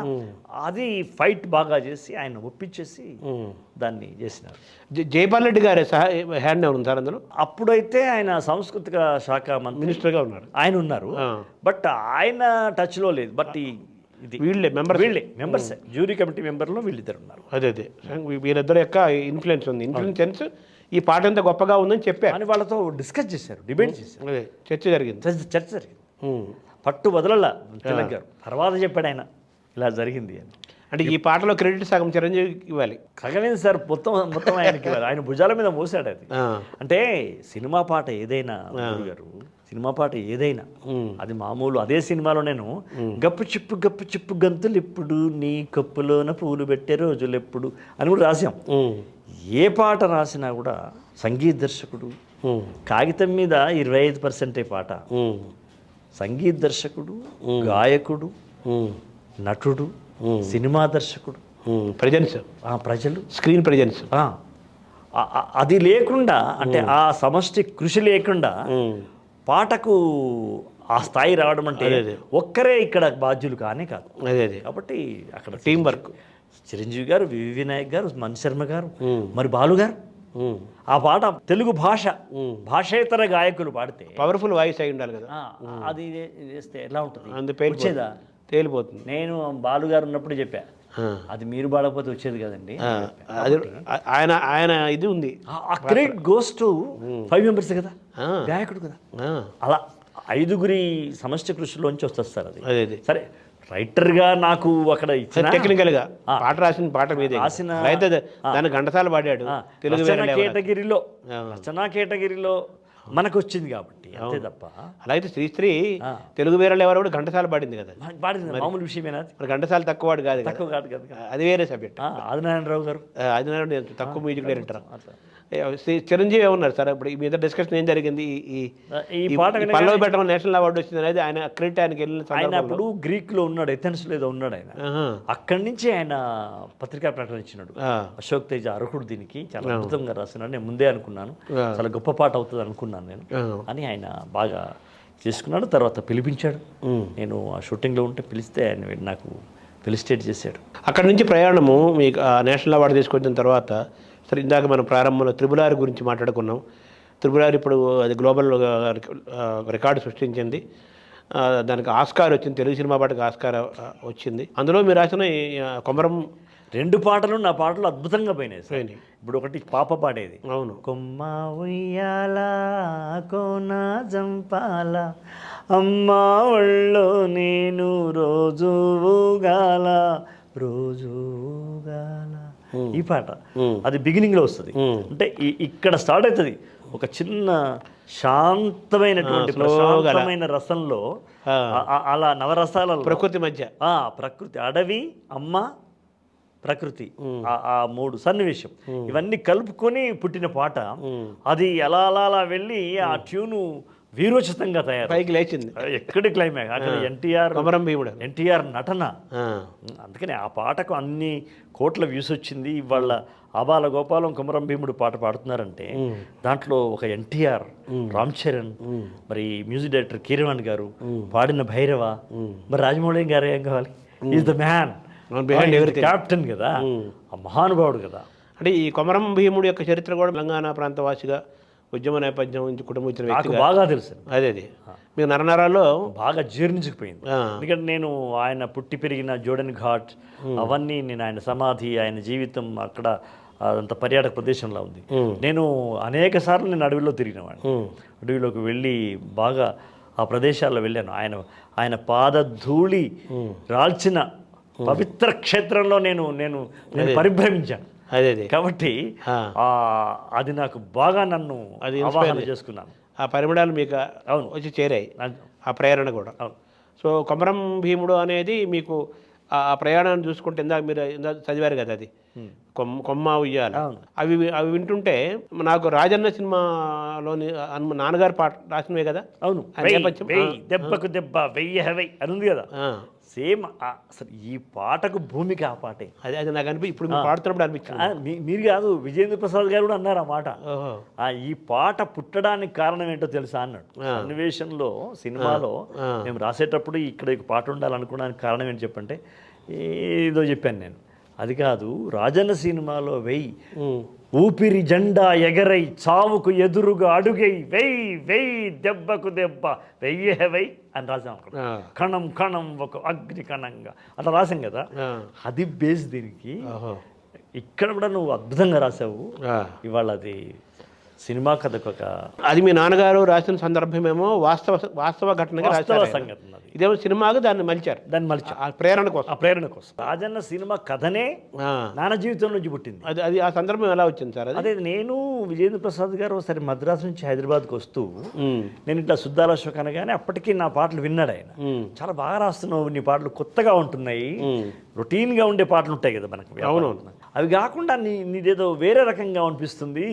అది ఫైట్ బాగా చేసి ఆయన ఒప్పించేసి దాన్ని చేసినారు. జైపాల్ రెడ్డి గారే హ్యాండ్ ఉంది సార్ అందులో. అప్పుడైతే ఆయన సాంస్కృతిక శాఖ మినిస్టర్గా ఉన్నారు, ఆయన ఉన్నారు. బట్ ఆయన టచ్లో లేదు. బట్ ఇది వీళ్ళే మెంబర్స్ జ్యూరీ కమిటీ మెంబర్లో వీళ్ళిద్దరు ఉన్నారు. అదే వీళ్ళిద్దరు యొక్క ఇన్ఫ్లుయెన్స్ ఉంది. ఇన్ఫ్లుయెన్స్ ఈ పాట ఎంత గొప్పగా ఉందని చెప్పారు అని వాళ్ళతో డిస్కస్ చేశారు, డిబేట్ చేశారు. అదే చర్చ జరిగింది. పట్టు వదలలా తిలక్ గారు. తర్వాత చెప్పాడు ఆయన ఇలా జరిగింది అని. అంటే ఈ పాటలో క్రెడిట్ సగం చిరంజీవికి ఇవ్వాలి. కగలేదు సార్, మొత్తం ఆయనకి ఇవ్వాలి. ఆయన భుజాల మీద మోసాడు అది. అంటే సినిమా పాట ఏదైనా గారు, సినిమా పాట ఏదైనా అది మామూలు అదే సినిమాలో నేను గప్పు చిప్పు గంతులు ఇప్పుడు నీ కప్పులోన పూలు పెట్టే రోజులు ఎప్పుడు అని కూడా రాసాం. ఏ పాట రాసినా కూడా సంగీత దర్శకుడు, కాగితం మీద 25% పాట, సంగీత దర్శకుడు, గాయకుడు, నటుడు, సినిమా దర్శకుడు, ప్రజలు, స్క్రీన్ ప్రెజెన్స్, అది లేకుండా అంటే ఆ సమష్టి కృషి లేకుండా పాటకు ఆ స్థాయి రావడం అంటే ఒక్కరే ఇక్కడ బాధ్యులు కానే కాదు. కాబట్టి అక్కడ టీం వర్క్. చిరంజీవి గారు, వివి వినాయక్ గారు, మణి శర్మ గారు, మరి బాలు గారు. ఆ పాట తెలుగు భాషేతర గాయకులు పాడితే పవర్ఫుల్ వాయిస్ అయి ఉండాలి కదా. అది చేస్తే ఎలా ఉంటుంది? వచ్చేదా? తేలిపోతుంది. నేను బాలు గారు ఉన్నప్పుడు చెప్పా, అది మీరు పాడకపోతే వచ్చేది కదండి. ఆయన ఇది ఉంది. ఆ క్రెడిట్ గోస్ టు 5 మెంబర్స్ కదా, గాయకుడు కదా. అలా 5గురి సమష్టి కృషిలోంచి వస్తుంది సార్ అది. సరే రైటర్గా నాకు అక్కడ ఇచ్చిన టెక్నికల్గా పాట రాసిన పాట మీద రాసిన దాన్ని ఘంటసాల పాడాడు. తెలుగు రచనా కేటగిరీలో మనకు వచ్చింది కాబట్టి అంతే తప్ప. అలాగే శ్రీశ్రీ తెలుగు వేరే ఎవరు కూడా ఘంటసాల పాడింది కదా. పాడింది మామూలు విషయమేనా? మరి ఘంటసాల తక్కువ వాడు కాదు కదా, అది వేరే సబ్జెక్ట్. ఆదినారాయణరావు గారు, ఆదినారాయణ తక్కువ మ్యూజిక్ డైరెక్టర్. చిరంజీవి ఏమన్నారు సార్ ఇప్పుడు మీద డిస్కషన్ ఏం జరిగింది? ఈ పాట పల్లవి పెట్టడం నేషనల్ అవార్డు వచ్చింది అనేది ఆయన క్రెడిట్ ఆయనకి వెళ్ళిన. ఆయన అప్పుడు గ్రీక్లో ఉన్నాడు, ఎథెన్స్లో ఏదో ఉన్నాడు ఆయన. అక్కడి నుంచి ఆయన పత్రికా ప్రకటన ఇచ్చినాడు. అశోక్ తేజ అర్హుడు దీనికి, చాలా అద్భుతంగా రాస్తున్నాడు, నేను ముందే అనుకున్నాను, చాలా గొప్ప పాట అవుతుంది అనుకున్నాను నేను అని ఆయన బాగా చేసుకున్నాడు. తర్వాత పిలిపించాడు. నేను ఆ షూటింగ్లో ఉంటే పిలిస్తే ఆయన నాకు ఫెలిసిటేట్ చేశాడు. అక్కడి నుంచి ప్రయాణము మీకు నేషనల్ అవార్డు తీసుకొచ్చిన తర్వాత, సరే ఇందాక మనం ప్రారంభంలో RRR గురించి మాట్లాడుకున్నాం. RRR ఇప్పుడు అది గ్లోబల్ రికార్డు సృష్టించింది. దానికి ఆస్కార్ వచ్చింది, తెలుగు సినిమా పాటకి ఆస్కార్ వచ్చింది. అందులో మీరు రాసిన కొమరం 2 పాటలు నా పాటలు అద్భుతంగా పోయినాయి. ఇప్పుడు ఒకటి పాప పాడేది, అవును, కొమ్మ ఉయ్యాల కోన జంపాల అమ్మా ఒళ్ళో నేను రోజు ఊగాల రోజు ఊగాల, ఈ పాట అది బిగినింగ్లో వస్తుంది. అంటే ఇక్కడ స్టార్ట్ అవుతుంది ఒక చిన్న శాంతమైనటువంటి ప్రశాంతమైన రసంలో, అలా నవరసాల ప్రకృతి మధ్య, ప్రకృతి, అడవి, అమ్మ, ప్రకృతి, ఆ 3 సన్నివేశం ఇవన్నీ కలుపుకొని పుట్టిన పాట. అది అలా అలా అలా వెళ్ళి ఆ ట్యూను వీరోచితంగా తయారు పైకి లేచింది. ఎక్కడి క్లైమాక్స్ అక్కడ ఎన్టీఆర్ నటన. అందుకని ఆ పాటకు అన్ని కోట్ల వ్యూస్ వచ్చింది. ఇవాళ ఆబాల గోపాలం కొమరం భీముడు పాట పాడుతున్నారంటే దాంట్లో ఒక ఎన్టీఆర్, రామ్ చరణ్, మరి మ్యూజిక్ డైరెక్టర్ కీరవాణి గారు పాడిన భైరవ, మరి రాజమౌళి గారు ఏం కావాలి, ఈజ్ ద మ్యాన్, క్యాప్టెన్ కదా, ఆ మహానుభావుడు కదా. అంటే ఈ కొమరం భీముడు యొక్క చరిత్ర కూడా తెలంగాణ ప్రాంతవాసిగా ఉద్యమ నేపథ్యం నుంచి కుటుంబం ఇచ్చిన నాకు వ్యక్తిగా బాగా తెలుసు, అదే మీకు నరనరాల్లో బాగా జీర్ణించుకుపోయింది. ఎందుకంటే నేను ఆయన పుట్టి పెరిగిన జోడెన్ ఘాట్ అవన్నీ, నేను ఆయన సమాధి, ఆయన జీవితం అక్కడ అదంత పర్యాటక ప్రదేశంలో ఉంది. నేను అనేక సార్లు నేను అడవిలో తిరిగినవాడిని. అడవిలోకి వెళ్ళి బాగా ఆ ప్రదేశాల్లో వెళ్ళాను. ఆయన పాదధూళి రాల్చిన పవిత్ర క్షేత్రంలో నేను పరిభ్రమించాను. అదే కాబట్టి అది నాకు బాగా నన్ను అవగాహన చేసుకున్నాను. ఆ పరిమళాలు మీకు వచ్చి చేరాయి, ఆ ప్రేరణ కూడా. సో కొమరం భీముడు అనేది మీకు ఆ ప్రయాణాన్ని చూసుకుంటే మీరు చదివారు కదా, అది కొమ్మ ఉయ్యాల, అవి వింటుంటే నాకు రాజన్న సినిమాలోని నాన్నగారు పాట రాసినవే కదా. అవును, దెబ్బకు దెబ్బ వెయ్యి అని ఉంది కదా, సేమ్ అసలు ఈ పాటకు భూమికి ఆ పాటే. అది నాకు ఇప్పుడు పాడుతున్నప్పుడు అనిపించింది. మీరు కాదు, విజయేంద్ర ప్రసాద్ గారు కూడా అన్నారు ఆ మాట. ఈ పాట పుట్టడానికి కారణం ఏంటో తెలుసా అన్నాడు. అన్వేషణలో సినిమాలో మేము రాసేటప్పుడు ఇక్కడ పాట ఉండాలనుకోవడానికి కారణం ఏంటి చెప్పంటే ఏదో చెప్పాను నేను. అది కాదు, రాజన్న సినిమాలో వెయ్యి ఊపిరి జెండా ఎగరై చావుకు ఎదురుగా అడుగై వెయ్యి దెబ్బకు దెబ్బ వెయ్యి అని రాసాం. కణం కణం ఒక అగ్ని కణంగా అట్లా రాసాం కదా. అది బేస్ దీనికి. ఇక్కడ కూడా నువ్వు అద్భుతంగా రాసావు. ఇవాళ అది సినిమా కథకు అది మీ నాన్నగారు రాసిన సందర్భమేమో వాస్తవ ఘటనగా రాసిన సంఘటన. ఇదేమో సినిమాగా దాన్ని మలిచారు. ప్రేరణ కోసం. రాజన్న సినిమా కథనే నాన్న జీవితం నుంచి పుట్టింది. అది ఆ సందర్భం ఎలా వచ్చింది సార్? అదే నేను విజయేంద్ర ప్రసాద్ గారు ఒకసారి మద్రాసు నుంచి హైదరాబాద్కి వస్తూ నేను ఇట్లా సుద్దాల అశోక్ అనగానే అప్పటికి నా పాటలు విన్నాడు ఆయన. చాలా బాగా రాస్తున్నావు, నీ పాటలు కొత్తగా ఉంటున్నాయి, రొటీన్గా ఉండే పాటలు ఉంటాయి కదా మనకు, అవునవును, అవి కాకుండా నీదేదో వేరే రకంగా అనిపిస్తుంది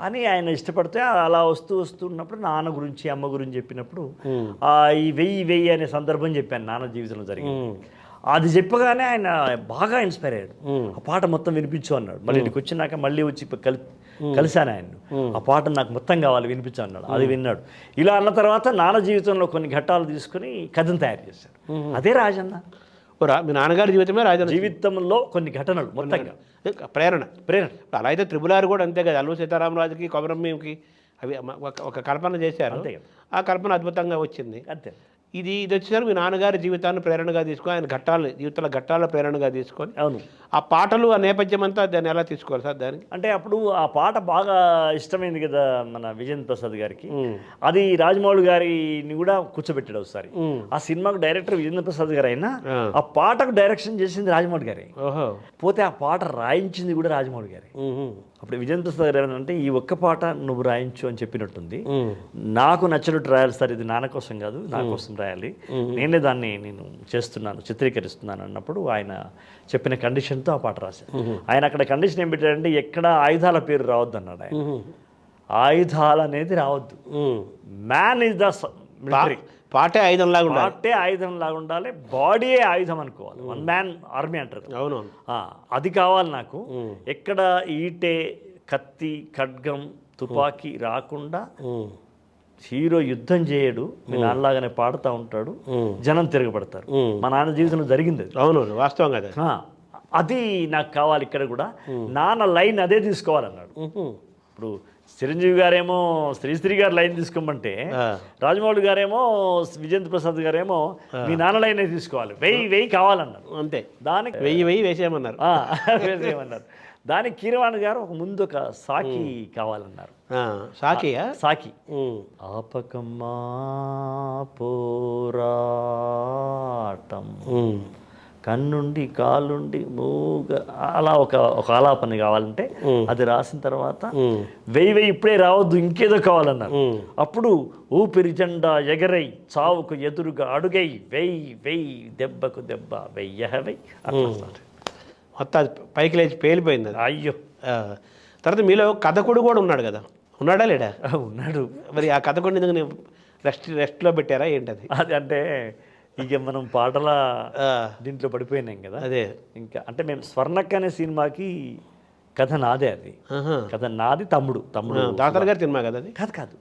అని ఆయన ఇష్టపడితే అలా వస్తున్నప్పుడు నాన్న గురించి అమ్మ గురించి చెప్పినప్పుడు ఈ వెయ్యి అనే సందర్భం చెప్పాను నాన్న జీవితంలో జరిగింది. అది చెప్పగానే ఆయన బాగా ఇన్స్పైర్ అయ్యాడు. ఆ పాట మొత్తం వినిపించు అన్నాడు. మళ్ళీ ఇంటికి వచ్చినాక మళ్ళీ వచ్చి కలిశాను ఆయన. ఆ పాట నాకు మొత్తం కావాలి వినిపించు అన్నాడు. అది విన్నాడు. ఇలా అన్న తర్వాత నాన్న జీవితంలో కొన్ని ఘట్టాలు తీసుకుని కథను తయారు చేశాడు. అదే రాజన్న. మీ నాన్నగారి జీవితమే రాజన్న జీవితంలో కొన్ని ఘటనలు మొత్తంగా ప్రేరణ. అలా అయితే త్రిపులారు కూడా అంతే కదా, అల్లు సీతారామరాజుకి కొమరం భీముకి అవి ఒక కల్పన చేశారు. అంతే కదా, ఆ కల్పన అద్భుతంగా వచ్చింది. అంతే. ఇది వచ్చేసరికి మీ నాన్నగారి జీవితాన్ని ప్రేరణగా తీసుకొని ఆయన జీవితాల ఘట్టాల ప్రేరణగా తీసుకొని, అవును, ఆ పాటలు ఆ నేపథ్యం అంతా దాన్ని ఎలా తీసుకోవాలి సార్? దానికి అంటే అప్పుడు ఆ పాట బాగా ఇష్టమైంది కదా మన విజయేంద్ర ప్రసాద్ గారికి. అది రాజమౌళి గారిని కూడా కూర్చోబెట్టాడు ఒకసారి. ఆ సినిమాకు డైరెక్టర్ విజయేంద్ర ప్రసాద్ గారు అయినా ఆ పాటకు డైరెక్షన్ చేసింది రాజమౌళి గారే. పోతే ఆ పాట రాయించింది కూడా రాజమౌళి గారే. అప్పుడు విజయేంద్ర ప్రసాద్ గారు ఏమంటే ఈ ఒక్క పాట నువ్వు రాయించు అని చెప్పినట్టుంది. నాకు నచ్చినట్టు రాయాలి సార్, ఇది నాన్న కోసం కాదు, నా కోసం రాయాలి, నేనే దాన్ని నేను చేస్తున్నాను, చిత్రీకరిస్తున్నాను అన్నప్పుడు ఆయన చెప్పిన కండిషన్తో ఆ పాట రాశాను. ఆయన అక్కడ కండిషన్ ఏం పెట్టాడంటే ఎక్కడ ఆయుధాల పేరు రావద్దు అన్నాడు ఆయన. ఆయుధాలు అనేది రావద్దు, మ్యాన్ ఇస్ ద మిలిటరీ, పాటే ఆయుధం లాగా ఉండాలి, పాటే ఆయుధం లాగా ఉండాలి, బాడీయే ఆయుధం అనుకోవాలి, వన్ మ్యాన్ ఆర్మీ అంటారు. అవునవును, అది కావాలి నాకు. ఎక్కడ ఈటే కత్తి ఖడ్గం తుపాకీ రాకుండా హీరో యుద్ధం చేయడు, మీ నాన్నలాగానే పాడుతూ ఉంటాడు, జనం తిరగబడతారు. మా నాన్న జీవితంలో జరిగింది అది. అవునవును, వాస్తవం కదా. అది నాకు కావాలి. ఇక్కడ కూడా నాన్న లైన్ అదే తీసుకోవాలన్నాడు. ఇప్పుడు చిరంజీవి గారేమో శ్రీశ్రీ గారు లైన్ తీసుకోమంటే రాజమౌళి గారేమో విజయేంద్ర ప్రసాద్ గారేమో మీ నాన్న లైనే తీసుకోవాలి, వెయ్యి కావాలన్నారు. అంతే, దానికి వెయ్యి వేసేయమన్నారు. వేసేయమన్నారు. దానికి కీరవాణి గారు ముందు ఒక సాకి కావాలన్నారు. సాకి ఆపకమ్మా పోరాటం కన్నుండి కాలుండి మూగ అలా ఒక ఆలాపన కావాలంటే అది రాసిన తర్వాత వెయ్యి ఇప్పుడే రావద్దు, ఇంకేదో కావాలన్నారు. అప్పుడు ఊపిరి జెండా ఎగరై చావుకు ఎదురుగా అడుగై వెయ్యి దెబ్బకు దెబ్బ వెయ్యి అట్లా మొత్తం పైకి లేచి పేలిపోయింది. అయ్యో. తర్వాత మీలో కథకుడు కూడా ఉన్నాడు కదా, ఉన్నాడా లేడా? ఉన్నాడు. మరి ఆ కథకుడిని ఎందుకు రెస్ట్లో పెట్టారా ఏంటది? అది అంటే ఇక మనం పాటల దీంట్లో పడిపోయినాం కదా. అదే ఇంకా అంటే మేము స్వర్ణక్క అనే సినిమాకి కథ నాదే, అది కథ నాది. తమ్ముడు దాసరి గారి సినిమా కదా అది? కాదు,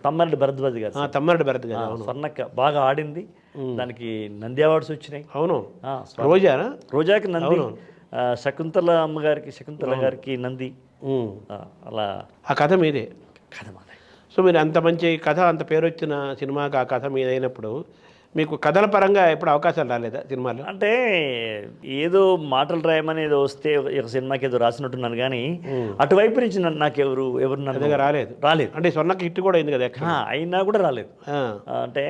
తమ్మారెడ్డి భరద్వాజ్ గారు. తమ్మారెడ్డి భరద్వాజ్ గారు. స్వర్ణక్క బాగా ఆడింది, దానికి నంది అవార్డ్స్ వచ్చినాయి. అవును, రోజాకి నంది, శకుంతల అమ్మగారికి, శకుంతల గారికి నంది, అలా ఆ కథ మీదే. కథ మాదే. సో మీరు అంత మంచి కథ, అంత పేరు వచ్చిన సినిమాకి ఆ కథ మీదైనప్పుడు మీకు కథల పరంగా ఎప్పుడు అవకాశాలు రాలేదా సినిమాలో? అంటే ఏదో మాటలు రాయమని ఏదో వస్తే ఒక సినిమాకి ఏదో రాసినట్టున్నాను, కానీ అటువైపు నుంచి నాకు ఎవరు దగ్గర రాలేదు. అంటే స్వర్ణకి హిట్ కూడా అయింది కదా అయినా కూడా రాలేదు. అంటే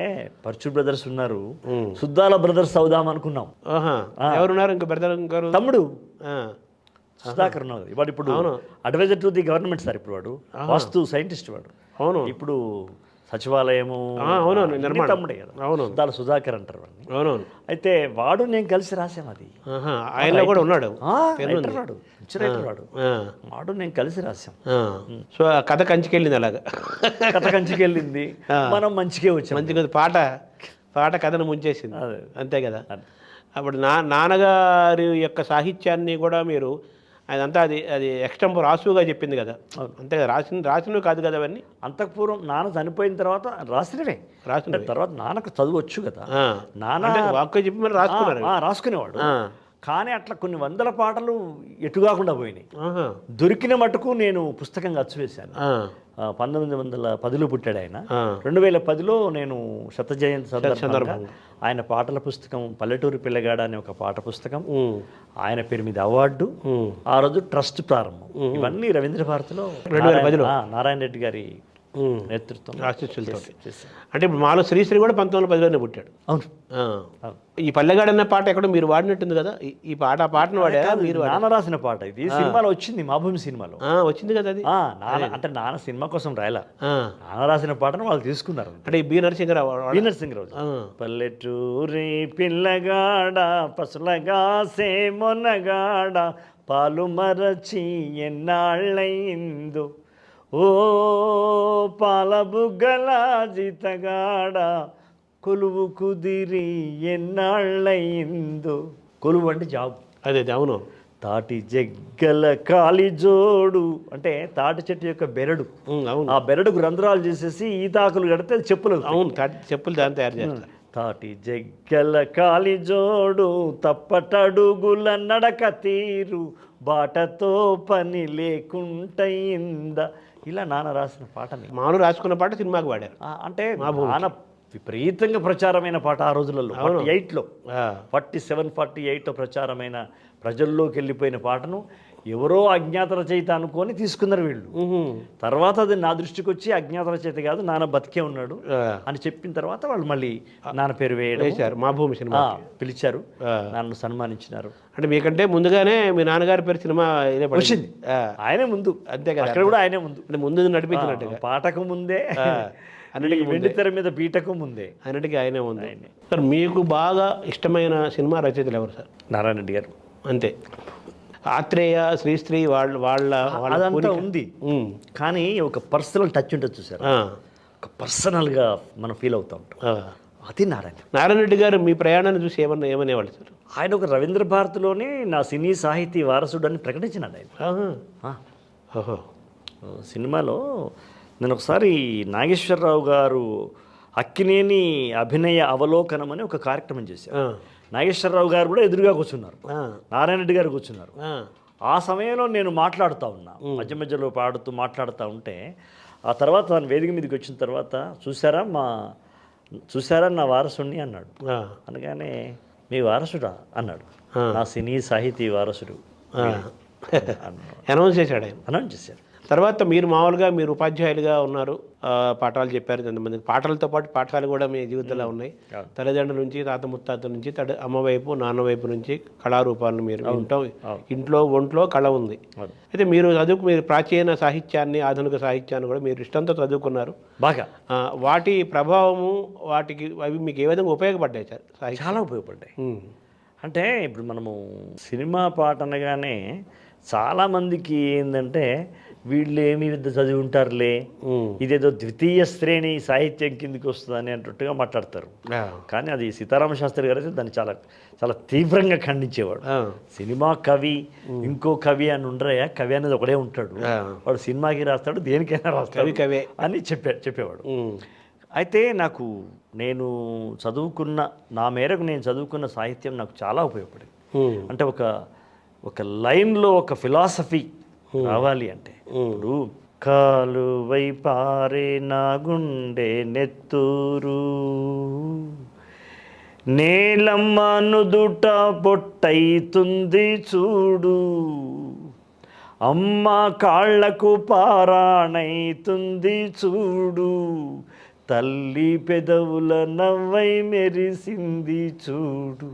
పర్చు బ్రదర్స్ ఉన్నారు, సుద్దాల బ్రదర్స్ అవుదాం అనుకున్నాం. ఎవరున్నారు ఇంకా బ్రదర్? ఇంకారు తమ్ముడు సుధాకర్ ఉన్నారు. వాడు ఇప్పుడు advisor to the government sir. ఇప్పుడు వాడు వాస్తు సైంటిస్ట్. వాడు అవును ఇప్పుడు సచివాలయము తమ్ముడే కదా. అవును, సుద్దాల సుధాకర్ అంటారు వాడిని. అవునవును. అయితే వాడు నేను కలిసి రాసాం. అది ఆయన కూడా ఉన్నాడు. వాడు నేను కలిసి రాసాం. సో ఆ కథ కంచికెళ్ళింది. అలాగా కథ కంచికెళ్ళింది, మనం మంచిగా వచ్చాం. మంచిగా పాట కథను ముంచేసింది. అంతే కదా. అప్పుడు నాన్నగారి యొక్క సాహిత్యాన్ని కూడా మీరు అదంతా అది ఎక్స్టంపో రాసుగా చెప్పింది కదా. అంతే కదా. రాసినవి కాదు కదా అవన్నీ. అంతకుపూర్వం నాన్న చనిపోయిన తర్వాత రాసిన తర్వాత నాన్నకు చదువచ్చు కదా. నాన్న వాక్య చెప్పి మరి రాసుకునేవాడు. కానీ అట్లా కొన్ని వందల పాటలు ఎటు కాకుండా పోయినాయి. దొరికిన మటుకు నేను పుస్తకంగా అచ్చువేశాను. 1910లో పుట్టాడు ఆయన. 2010లో నేను శత జయంతి సందర్భంగా ఆయన పాటల పుస్తకం పల్లెటూరు పిల్లగాడ అనే ఒక పాట పుస్తకం, ఆయన పేరు మీద అవార్డు, ఆ రోజు ట్రస్ట్ ప్రారంభం, ఇవన్నీ రవీంద్ర భారతిలో నారాయణ రెడ్డి గారి నేతృత్వం ఆశీస్సులతో. అంటే ఇప్పుడు మాలో శ్రీశ్రీ కూడా 1910లోనే పుట్టాడు. అవును. ఈ పల్లెగాడు అన్న పాట ఎక్కడో మీరు వాడినట్టుంది కదా. ఈ పాటను వాడా మీరు? నాన్న రాసిన పాట ఇది. సినిమాలో వచ్చింది, మా భూమి సినిమాలో వచ్చింది కదా అది. అంటే నాన్న సినిమా కోసం రాయలా, నాన్న రాసిన పాటను వాళ్ళు తీసుకున్నారు. అంటే బి నరసింహరావు పల్లెటూరి పిల్లగాడ పసులగాసే మొన్నగాడ పాలు మరచి ఎన్నాళ్ళయిందో ఓ పాలబుగ్గల జీతగాడ కొలువు కుదిరి ఎన్నాళ్ళయిందో. కొలువు అంటే జాబ్. అదే అవును. తాటి జగ్గల కాలి జోడు అంటే తాటి చెట్టు యొక్క బెరడు. ఆ బెరడుకు రంధ్రాలు చేసేసి ఈతాకులు కడితే చెప్పులు. అవును, చెప్పులు దాన్ని తయారు చేస్తారు. తాటి జగ్గల కాలి జోడు తప్పటడుగుల నడక తీరు బాటతో పని లేకుంటయిందా. ఇలా నాన్న రాసిన పాటని మాను రాసుకున్న పాట సినిమాకి వాడారు. అంటే నాన్న విపరీతంగా ప్రచారమైన పాట ఆ రోజులలో. 48లో 47, 48లో ప్రచారమైన ప్రజల్లోకి వెళ్ళిపోయిన పాటను ఎవరో అజ్ఞాత రచయిత అనుకొని తీసుకున్నారు వీళ్ళు. తర్వాత అది నా దృష్టికి వచ్చి అజ్ఞాత రచయిత కాదు, నాన్న బతికే ఉన్నాడు అని చెప్పిన తర్వాత వాళ్ళు మళ్ళీ నాన్న పేరు వేశారు. మా భూమి సినిమా పిలిచారు, నన్ను సన్మానించినారు. అంటే మీకంటే ముందుగానే మీ నాన్నగారి పేరు సినిమా వచ్చింది. ఆయనే ముందు. అంతే కదా. అక్కడ కూడా ఆయనే ముందు నడిపించినట్టుగా. పాటకు ముందే, అన్నిటికీ వెండితెర మీద పీటకు ముందే అన్నిటికీ ఆయనే ఉంది. సార్ మీకు బాగా ఇష్టమైన సినిమా రచయితలు ఎవరు సార్? నారాయణ రెడ్డి గారు. అంతే. ఆత్రేయ, శ్రీశ్రీ వాళ్ళ అదంతా ఉంది, కానీ ఒక పర్సనల్ టచ్ ఉంటుంది చూసారు, ఒక పర్సనల్గా మనం ఫీల్ అవుతూ ఉంటాం. అది నారాయణ రెడ్డి గారు మీ ప్రయాణాన్ని చూసి ఏమనేవాళ్ళు సార్? ఆయన ఒక రవీంద్ర భారతిలోనే నా సినీ సాహితీ వారసుడు అని ప్రకటించినాడు ఆయన. సినిమాలో నేను ఒకసారి నాగేశ్వరరావు గారు అక్కినేని అభినయ అవలోకనం అని ఒక కార్యక్రమం చేశారు. నాగేశ్వరరావు గారు కూడా ఎదురుగా కూర్చున్నారు, నారాయణ రెడ్డి గారు కూర్చున్నారు. ఆ సమయంలో నేను మాట్లాడుతూ ఉన్నా, మధ్య మధ్యలో పాడుతూ మాట్లాడుతూ ఉంటే, ఆ తర్వాత తను వేదిక మీదకి వచ్చిన తర్వాత చూసారా నా వారసుని అన్నాడు. అనగానే మీ వారసుడా అన్నాడు. నా సినీ సాహితీ వారసుడు అనౌన్స్ చేశాడు ఆయన. అనౌన్స్ చేశారు. తర్వాత మీరు మామూలుగా మీరు ఉపాధ్యాయులుగా ఉన్నారు, పాఠాలు చెప్పారు కొంతమందికి. పాటలతో పాటు పాఠాలు కూడా మీ జీవితంలో ఉన్నాయి. తల్లిదండ్రుల నుంచి, తాత ముత్తాత నుంచి, అమ్మ వైపు, నాన్న వైపు నుంచి కళారూపాలను మీరు ఇంట్లో ఒంట్లో కళ ఉంది. అయితే మీరు ప్రాచీన సాహిత్యాన్ని, ఆధునిక సాహిత్యాన్ని కూడా మీరు ఇష్టంతో చదువుకున్నారు బాగా. వాటి ప్రభావము, అవి మీకు ఏ విధంగా ఉపయోగపడ్డాయి సార్? చాలా ఉపయోగపడ్డాయి. అంటే ఇప్పుడు మనము సినిమా పాట అనగానే చాలామందికి ఏంటంటే వీళ్ళు ఏమి విద్య చదివి ఉంటారులే, ఇదేదో ద్వితీయ శ్రేణి సాహిత్యం కిందికి వస్తుందని అన్నట్టుగా మాట్లాడతారు. కానీ అది సీతారామ శాస్త్రి గారు అయితే దాన్ని చాలా చాలా తీవ్రంగా ఖండించేవాడు. సినిమా కవి, ఇంకో కవి అని ఉండరయ్యా, కవి అనేది ఒకడే ఉంటాడు, వాడు సినిమాకి రాస్తాడు, దేనికైనా రాస్తాడు కవి అని చెప్పేవాడు. అయితే నా మేరకు నేను చదువుకున్న సాహిత్యం నాకు చాలా ఉపయోగపడింది. అంటే ఒక ఒక లైన్లో ఒక ఫిలాసఫీ రావాలి అంటే ఇప్పుడు కాలువై పారే నా గుండె నెత్తూరు నేలమ్మ నుదుట పొట్టయితుంది చూడు అమ్మ కాళ్లకు పారాణైతుంది చూడు తల్లి పెదవుల నవ్వై మెరిసింది చూడు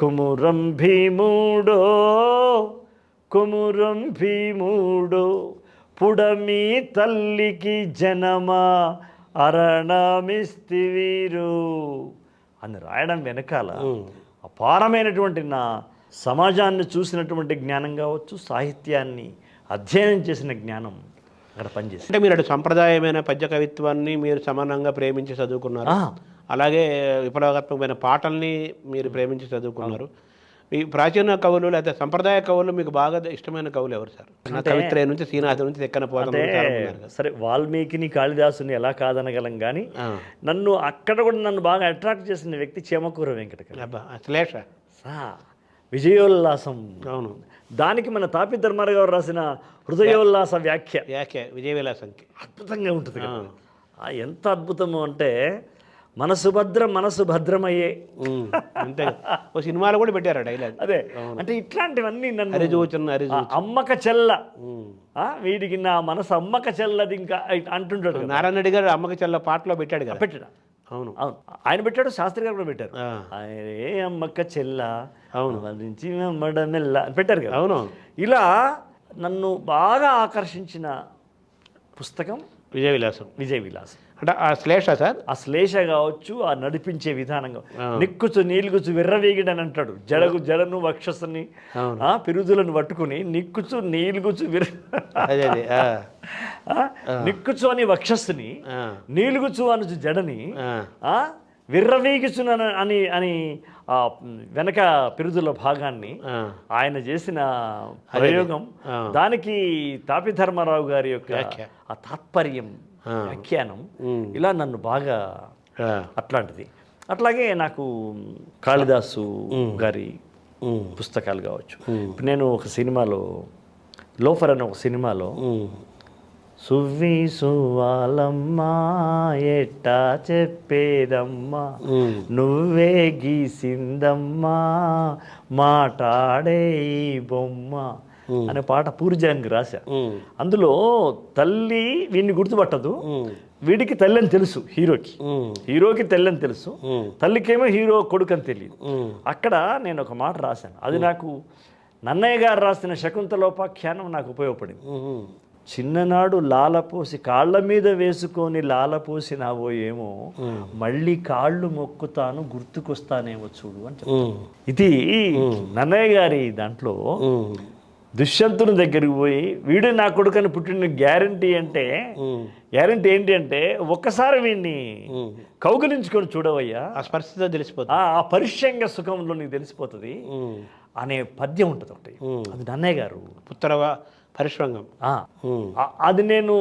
కుమురం భీముడో కుమురం భీముడో పుడమి తల్లికి జనమా అరణమిస్తివీరు అని రాయడం వెనకాల అపారమైనటువంటి నా సమాజాన్ని చూసినటువంటి జ్ఞానం కావచ్చు, సాహిత్యాన్ని అధ్యయనం చేసిన జ్ఞానం అక్కడ పనిచేసి. అంటే మీరు అటు సంప్రదాయమైన పద్య కవిత్వాన్ని మీరు సమానంగా ప్రేమించి చదువుకున్నారు, అలాగే విప్లవాత్మకమైన పాటల్ని మీరు ప్రేమించి చదువుకున్నారు. ఈ ప్రాచీన కవులు లేదా సంప్రదాయ కవులు మీకు బాగా ఇష్టమైన కవులు ఎవరు సార్? కవిత్రయ నుంచి శ్రీనాథ నుంచి తెక్కన పోతాం. సరే, వాల్మీకిని కాళిదాసుని ఎలా కాదనగలం కానీ నన్ను అక్కడ కూడా నన్ను బాగా అట్రాక్ట్ చేసిన వ్యక్తి చేమకూర వెంకట శ్లేష, విజయోల్లాసం. అవును, దానికి మన తాపి ధర్మారావు గారు రాసిన హృదయోల్లాస వ్యాఖ్య విజయ విలాసంకి అద్భుతంగా ఉంటుంది కదా. ఎంత అద్భుతము అంటే మనసు భద్రం మనసు భద్రమయ్యే. అంతే, ఓ సినిమాలో కూడా పెట్టారు డైలాగ్. అదే, అంటే ఇట్లాంటివన్నీ నన్ను అమ్మక చెల్ల, వీడికి నా మనసు అమ్మక చెల్లది ఇంకా అంటుంటాడు. నారాయణ రెడ్డి గారు అమ్మక చెల్ల పాటలో పెట్టాడు కదా. పెట్టాడు, అవును అవును, ఆయన పెట్టాడు, శాస్త్రి గారు కూడా పెట్టారు. ఆయన అమ్మక్క చెల్ల అవును నుంచి మెల్ల పెట్టారు కదా. అవును, ఇలా నన్ను బాగా ఆకర్షించిన పుస్తకం విజయ విలాసం. విజయ విలాసం అంటే ఆ శ్లేష సార్, ఆ శ్లేష కావచ్చు, ఆ నడిపించే విధానంగా నిక్కుచు నీలుగుచు విర్రవీగిడని అంటాడు. జడగు జడను వక్షస్సుని పిరుదులను పట్టుకుని నిక్కుచు నీలుగుచు నిక్కుచు అని వక్షస్సుని, నీలుగుచు అనుచు జడని, విర్రవీగుచున అని అని ఆ వెనక పిరుదుల భాగాన్ని ఆయన చేసిన ప్రయోగం, దానికి తాపి ధర్మారావు గారి యొక్క ఆ తాత్పర్యం, వ్యాఖ్యానం, ఇలా నన్ను బాగా అట్లాంటిది. అట్లాగే నాకు కాళిదాసు గారి పుస్తకాలు కావచ్చు. ఇప్పుడు నేను ఒక సినిమాలో, లోఫర్ అనే ఒక సినిమాలో, సువ్వి సువ్వాలమ్మా ఎట్టా చెప్పేదమ్మా నువ్వే గీసిందమ్మా మాటాడే ఈ బొమ్మ అనే పాట పూర్జానికి రాశా. అందులో తల్లి వీడిని గుర్తుపట్టదు, వీడికి తల్లి అని తెలుసు, హీరోకి తల్లి అని తెలుసు, తల్లికేమో హీరో కొడుకు అని తెలియదు. అక్కడ నేను ఒక మాట రాశాను, అది నాకు నన్నయ్య గారు రాసిన శకుంతలోపాఖ్యానం నాకు ఉపయోగపడింది. చిన్ననాడు లాలపోసి కాళ్ళ మీద వేసుకొని లాలపోసినావో ఏమో మళ్ళీ కాళ్ళు మొక్కుతాను గుర్తుకొస్తానేమో చూడు అని చెప్తాను. ఇది నన్నయ్య గారి దాంట్లో దుష్యంతుని దగ్గరికి పోయి వీడు నా కొడుకని పుట్టిన గ్యారంటీ ఏంటి అంటే ఒక్కసారి వీడిని కౌగిలించుకొని చూడవయ్యా, ఆ స్పర్శతో తెలిసిపోతుంది, ఆ పరిశ్యంగ సుఖంలో నీకు తెలిసిపోతుంది అనే పద్యం ఉంటుంది ఒకటి. అది నన్నయ్య గారు పుత్ర పరిశ్రంగం. అది నేను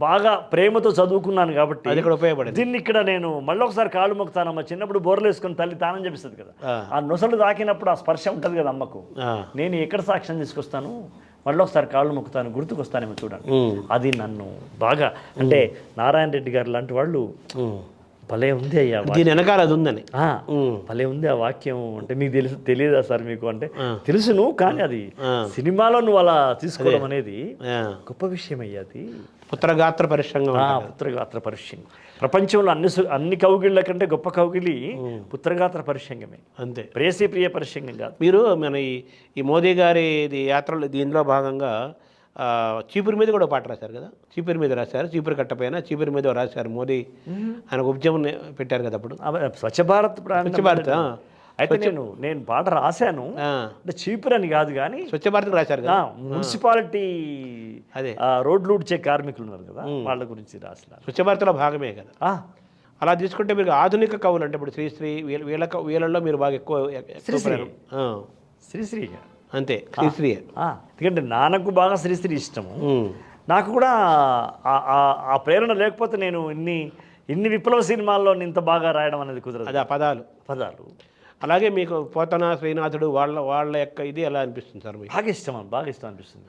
బాగా ప్రేమతో చదువుకున్నాను కాబట్టి అది కూడా ఉపయోగపడింది. దీన్ని ఇక్కడ నేను మళ్ళీ ఒకసారి కాళ్ళు మొక్కుతానమ్మా. చిన్నప్పుడు బోర్లు వేసుకొని తల్లి తానం చేపిస్తుంది కదా, ఆ నొసలు తాకినప్పుడు ఆ స్పర్శ ఉంటుంది కదా అమ్మకు. నేను ఎక్కడ సాక్ష్యం తీసుకొస్తాను, మళ్ళీ ఒకసారి కాళ్ళు మొక్కుతాను గుర్తుకొస్తానేమో చూడండి. అది నన్ను బాగా, అంటే నారాయణ రెడ్డి గారు లాంటి వాళ్ళు భలే ఉంది అయ్యా, దీని వెనకాల అది ఉందని భలే ఉంది ఆ వాక్యం. అంటే మీకు తెలియదా సార్ మీకు అంటే తెలుసును, కానీ అది సినిమాలో నువ్వు అలా తీసుకోవడం అనేది గొప్ప విషయం అయ్యా. అది పుత్రగాత్ర పరిశ్రంగం, పుత్రగాత్ర పరిశ్రంగం. ప్రపంచంలో అన్ని కౌగిళ్ళ కంటే గొప్ప కౌగిలి పుత్రగాత్ర పరిశ్రంగమే, అంతే, ప్రేయసీ ప్రియ పరిశ్రంగం కాదు. మీరు మన ఈ మోదీ గారి యాత్రలో దీనిలో భాగంగా చీపురు మీద కూడా పాట రాశారు కదా, చీపురు మీద రాశారు, చీపురు కట్టపైన చీపురు మీద రాశారు. మోదీ ఆయన ఉద్యమం పెట్టారు కదా అప్పుడు, స్వచ్ఛ భారత్. అయితే నేను పాట రాశాను, అంటే చీపురు అని కాదు కానీ స్వచ్ఛ భారత్ రాశారు కదా. మున్సిపాలిటీ అదే రోడ్లు ఊడ్చే కార్మికులు ఉన్నారు కదా, వాళ్ళ గురించి రాసిన స్వచ్ఛ భారత్లో భాగమే కదా. అలా తీసుకుంటే మీరు ఆధునిక కవులు అంటే ఇప్పుడు శ్రీశ్రీ వీళ్ళల్లో మీరు బాగా ఎక్కువ శ్రీశ్రీ అంతే, శ్రీశ్రీ. ఎందుకంటే నాన్నకు బాగా శ్రీశ్రీ ఇష్టము, నాకు కూడా ఆ ప్రేరణ లేకపోతే నేను ఇన్ని విప్లవ సినిమాల్లో ఇంత బాగా రాయడం అనేది కుదరదు. అది ఆ పదాలు. అలాగే మీకు పోతన శ్రీనాథుడు వాళ్ళ యొక్క ఇది ఎలా అనిపిస్తుంది సార్ మీకు? బాగా ఇష్టం అనిపిస్తుంది.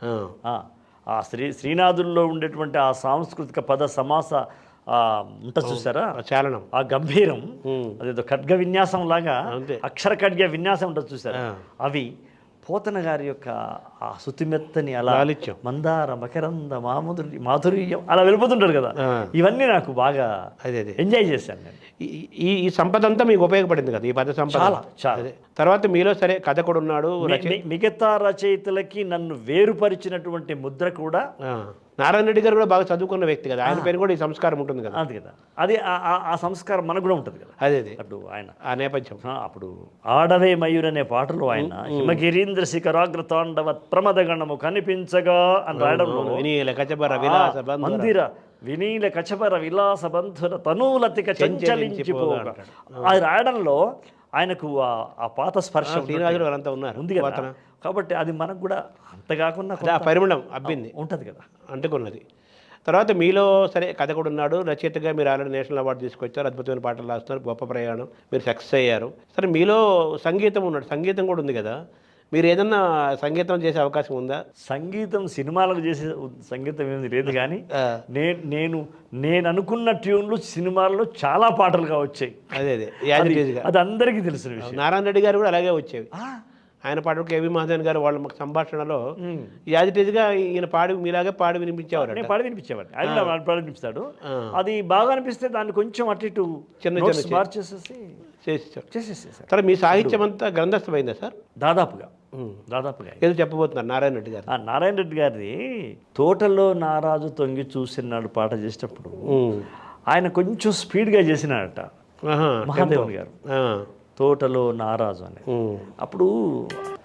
ఆ శ్రీనాథుల్లో ఉండేటువంటి ఆ సాంస్కృతిక పద సమాస ఉంటుంది చూసారా, చాలనం, ఆ గంభీరం, అదేదో ఖడ్గ విన్యాసం లాగా అక్షర ఖడ్గ విన్యాసం ఉంటుంది చూసారా, అవి పోతన గారి యొక్క ఆ శుతిమెత్తని అలా మందార మకరంద మాధుర్యం అలా వెళ్ళిపోతుంటారు కదా, ఇవన్నీ నాకు బాగా ఎంజాయ్ చేశాను నేను. ఈ సంపద అంతా మీకు ఉపయోగపడింది కదా, ఈ పద సంపద చాలా. తర్వాత మీలో సరే కథకుడు ఉన్నాడు, మిగతా రచయితలకి నన్ను వేరుపరిచినటువంటి ముద్ర కూడా నారాయణ రెడ్డి గారు కూడా బాగా చదువుకున్న వ్యక్తి కదా, ఆయన పేరు కూడా ఈ సంస్కారం ఉంటుంది కదా. అది కదా, అది ఆ సంస్కారం మనకు కూడా ఉంటుంది కదా. అదే అప్పుడు ఆయన ఆ నేపథ్యం, అప్పుడు ఆడవే మయూర్ అనే పాటలో ఆయన హిమగిరీంద్ర శిఖరాగ్ర తాండవ ప్రమదగణము కనిపించగా అని రాయడంలో వినీల కచబర విలాస మందిర వినీల కచబర విలాస బంధుర తనూలతిక చంచలించిపోగా అది రాయడంలో ఆయనకు ఆ పాత స్పర్శ అంతా ఉన్నారు ఉంది కదా. కాబట్టి అది మనకు కూడా అంత కాకుండా పరిమళం అబ్బింది ఉంటుంది కదా, అంటుకున్నది. తర్వాత మీలో సరే కథకుడు ఉన్నాడు, రచయితగా మీరు ఆల్రెడీ నేషనల్ అవార్డు తీసుకొచ్చారు, అద్భుతమైన పాటలు రాస్తున్నారు, గొప్ప ప్రయాణం, మీరు సక్సెస్ అయ్యారు. సరే మీలో సంగీతం ఉన్నాడు, సంగీతం కూడా ఉంది కదా, మీరు ఏదన్నా సంగీతం చేసే అవకాశం ఉందా? సంగీతం సినిమాలకు చేసే సంగీతం ఏమి లేదు, కానీ నేను అనుకున్న ట్యూన్లు సినిమాల్లో చాలా పాటలుగా వచ్చాయి. అది అందరికీ తెలిసిన విషయం. నారాయణ రెడ్డి గారు కూడా అలాగే వచ్చేవి. ఆయన పాటలు కేవి మహాదేవన్ గారు వాళ్ళ సంభాషణలో యాజిటీజ్గా ఈయన మీలాగే పాడి వినిపించేవారు. నేను పాడి వినిపించేవాడిని, ఆయన పాడి వినిపిస్తాడు. అది బాగా అనిపిస్తే దాన్ని కొంచెం అటు ఇటు చిన్న చేసేసారు. సరే మీ సాహిత్యం అంతా గ్రంథస్థమైందా సార్? దాదాపుగా ఏదో చెప్పబోతున్నారు నారాయణ రెడ్డి గారు. నారాయణ రెడ్డి గారిది తోటలో నారాజు తొంగి చూసినాడు పాట చేసేటప్పుడు ఆయన కొంచెం స్పీడ్గా చేసినాడట మహాదేవన్ గారు, తోటలో నారాజు అని. అప్పుడు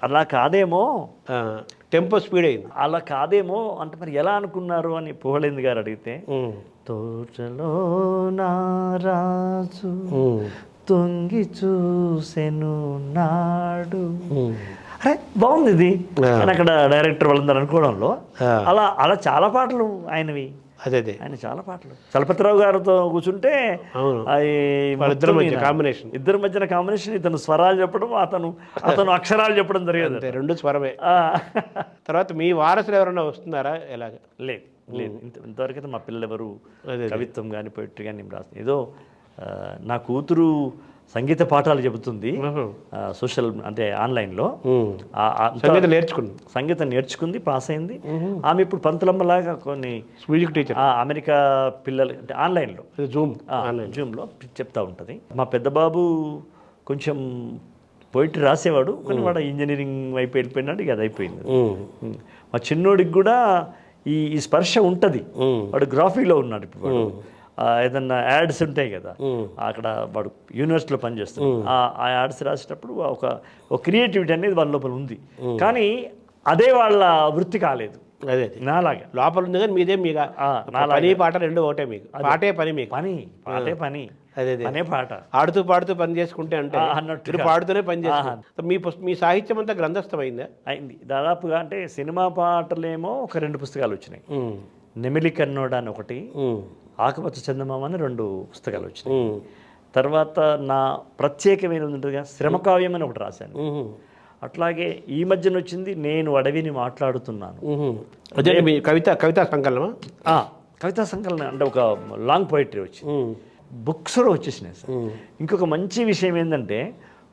అలా కాదేమో, టెంపో స్పీడ్ అయింది, అలా కాదేమో అంటే మరి ఎలా అనుకున్నారు అని పుహళేంద్ర గారు అడిగితే, తోటలో నారాజు తొంగి చూసెను నాడు, అరే బాగుంది ఇది అని అక్కడ డైరెక్టర్ వాళ్ళందరూ అనుకోవడంలో అలా అలా చాలా పాటలు ఆయనవి. అదే ఆయన చాలా పాటలు చలపతిరావు గారితో కూర్చుంటే ఇద్దరి మధ్యన కాంబినేషన్, ఇతను స్వరాలు చెప్పడం, అతను అక్షరాలు చెప్పడం జరిగేది, రెండు స్వరమే. తర్వాత మీ వారసులు ఎవరైనా వస్తున్నారా? ఎలాగ? లేదు ఇంతవరకు అయితే మా పిల్లలు ఎవరు కవిత్వం కానీ పోయిట్రీ కానీ రాస్తుంది. ఏదో నా కూతురు సంగీత పాఠాలు చెబుతుంది సోషల్ అంటే ఆన్లైన్లో, సంగీతం నేర్చుకుంది, పాస్ అయింది. ఆమె ఇప్పుడు పంతులమ్మలాగా కొన్ని మ్యూజిక్ టీచర్ అమెరికా పిల్లలు అంటే ఆన్లైన్లో జూమ్లో చెప్తా ఉంటుంది. మా పెద్ద బాబు కొంచెం పోయిట్రీ రాసేవాడు, కానీ వాడు ఇంజనీరింగ్ వైపు వెళ్ళిపోయినాడు, ఇక అది అయిపోయింది. మా చిన్నోడికి కూడా ఈ స్పర్శ ఉంటుంది, వాడు గ్రాఫీలో ఉన్నాడు ఇప్పుడు. వాడు ఏదన్నా యాడ్స్ ఉంటాయి కదా, అక్కడ వాడు యూనివర్సిటీలో పనిచేస్తాడు, ఆ యాడ్స్ రాసేటప్పుడు ఒక క్రియేటివిటీ అనేది వాళ్ళ లోపల ఉంది, కానీ అదే వాళ్ళ వృత్తి కాలేదు. అదే నాలాగా లోపల ఉంది, కానీ మీదే మీకు పని పాట రెండు ఒకటే, మీకు పాటే పని, మీకు పాటే పని, అదే పాట. ఆడుతూ పాడుతూ పని చేసుకుంటే అంటే అన్నట్టు పాడుతూనే పని చేస్తారు. మీ సాహిత్యం అంతా గ్రంథస్థమైందా? అయింది దాదాపుగా. అంటే సినిమా పాటలేమో ఒక 2 పుస్తకాలు వచ్చినాయి, నెమిలి కన్నోడ అని ఒకటి, ఆకుపచ్చ చందమామ అని 2 పుస్తకాలు వచ్చినాయి. తర్వాత నా ప్రత్యేకమైన ఉంటుందిగా శ్రమకావ్యం అని ఒకటి రాశాను. అట్లాగే ఈ మధ్యన వచ్చింది నేను అడవిని మాట్లాడుతున్నాను, అదే మీ కవితా సంకలనమా? కవితా సంకలనం అంటే ఒక లాంగ్ పోయిటరీ వచ్చి బుక్స్లో వచ్చేసినాయి సార్. ఇంకొక మంచి విషయం ఏంటంటే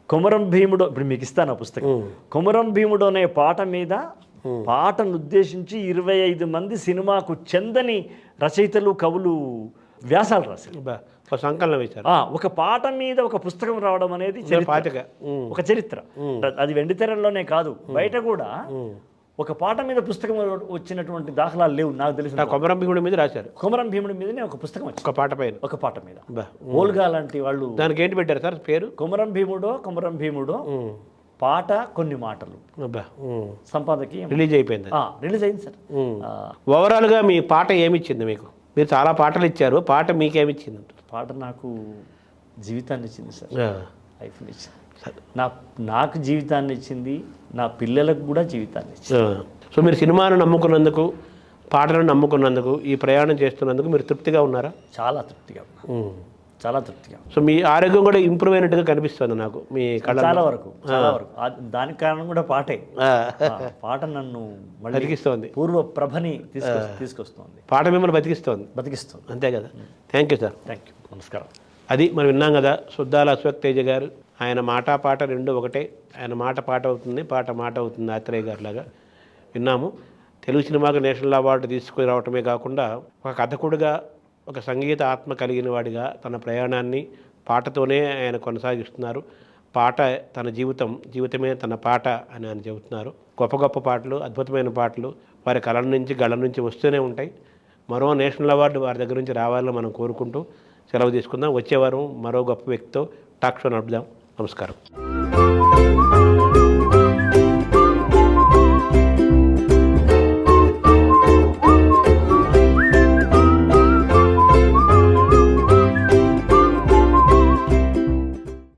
కొమరం భీముడు, ఇప్పుడు మీకు ఇస్తాను ఆ పుస్తకం, కొమరం భీముడు అనే పాట మీద పాటను ఉద్దేశించి 25 మంది సినిమాకు చెందని రచయితలు కవులు వ్యాసాలు రాశారు, సంకలనం వేశారు. ఒక పాట మీద ఒక పుస్తకం రావడం అనేది ఒక చరిత్ర. అది వెండితెరలోనే కాదు, బయట కూడా ఒక పాట మీద పుస్తకం వచ్చినటువంటి దాఖలాలు లేవు నాకు తెలిసిన. కొమరం భీముడి మీద రాశారు, కొమరం భీముడి మీదనే ఒక పుస్తకం వచ్చింది, ఒక పాట మీద. ఓల్గా లాంటి వాళ్ళు దానికి ఏంటి పెట్టారు సార్ పేరు? కొమరం భీముడో పాట కొన్ని మాటలు. సంపాదకి రిలీజ్ అయిపోయింది, రిలీజ్ అయింది సార్. ఓవరాల్గా మీ పాట ఏమిచ్చింది మీకు? మీరు చాలా పాటలు ఇచ్చారు, పాట మీకేమిచ్చింది? పాట నాకు జీవితాన్ని ఇచ్చింది సార్, లైఫ్ని ఇచ్చింది. నాకు జీవితాన్ని ఇచ్చింది, నా పిల్లలకు కూడా జీవితాన్ని ఇచ్చింది. సో మీరు సినిమాను నమ్ముకున్నందుకు, పాటలను నమ్ముకున్నందుకు, ఈ ప్రయాణం చేస్తున్నందుకు మీరు తృప్తిగా ఉన్నారా? చాలా తృప్తిగా ఉన్నా. చాలా తృప్తిగా. సో మీ ఆరోగ్యం కూడా ఇంప్రూవ్ అయినట్టుగా కనిపిస్తుంది నాకు మీ కళ్ళ. చాలా వరకు దానికి కారణం కూడా పాటే. పాట నన్ను మళ్ళీ బతికిస్తోంది, పూర్వ ప్రభని తీసుకొస్తుంది. పాట మిమ్మల్ని బతికిస్తోంది. అంతే కదా. Thank you sir. Thank you. నమస్కారం. అది మనం విన్నాం కదా, సుద్దాల అశ్వత్ తేజ గారు. ఆయన మాట పాట రెండు ఒకటే. ఆయన మాట పాట అవుతుంది, పాట మాట అవుతుంది. ఆత్రేయ గారి లాగా విన్నాము. తెలుగు సినిమాకు నేషనల్ అవార్డు తీసుకురావటమే కాకుండా ఒక కథకుడిగా, ఒక సంగీత ఆత్మ కలిగిన వాడిగా తన ప్రయాణాన్ని పాటతోనే ఆయన కొనసాగిస్తున్నారు. పాట తన జీవితమే తన పాట అని ఆయన చెబుతున్నారు. గొప్ప గొప్ప పాటలు, అద్భుతమైన పాటలు వారి కళ నుంచి గళ నుంచి వస్తూనే ఉంటాయి. మరో నేషనల్ అవార్డు వారి దగ్గర నుంచి రావాలని మనం కోరుకుంటూ సెలవు తీసుకుందాం. వచ్చేవారం మరో గొప్ప వ్యక్తితో టాక్ షో నడుపుదాం. నమస్కారం.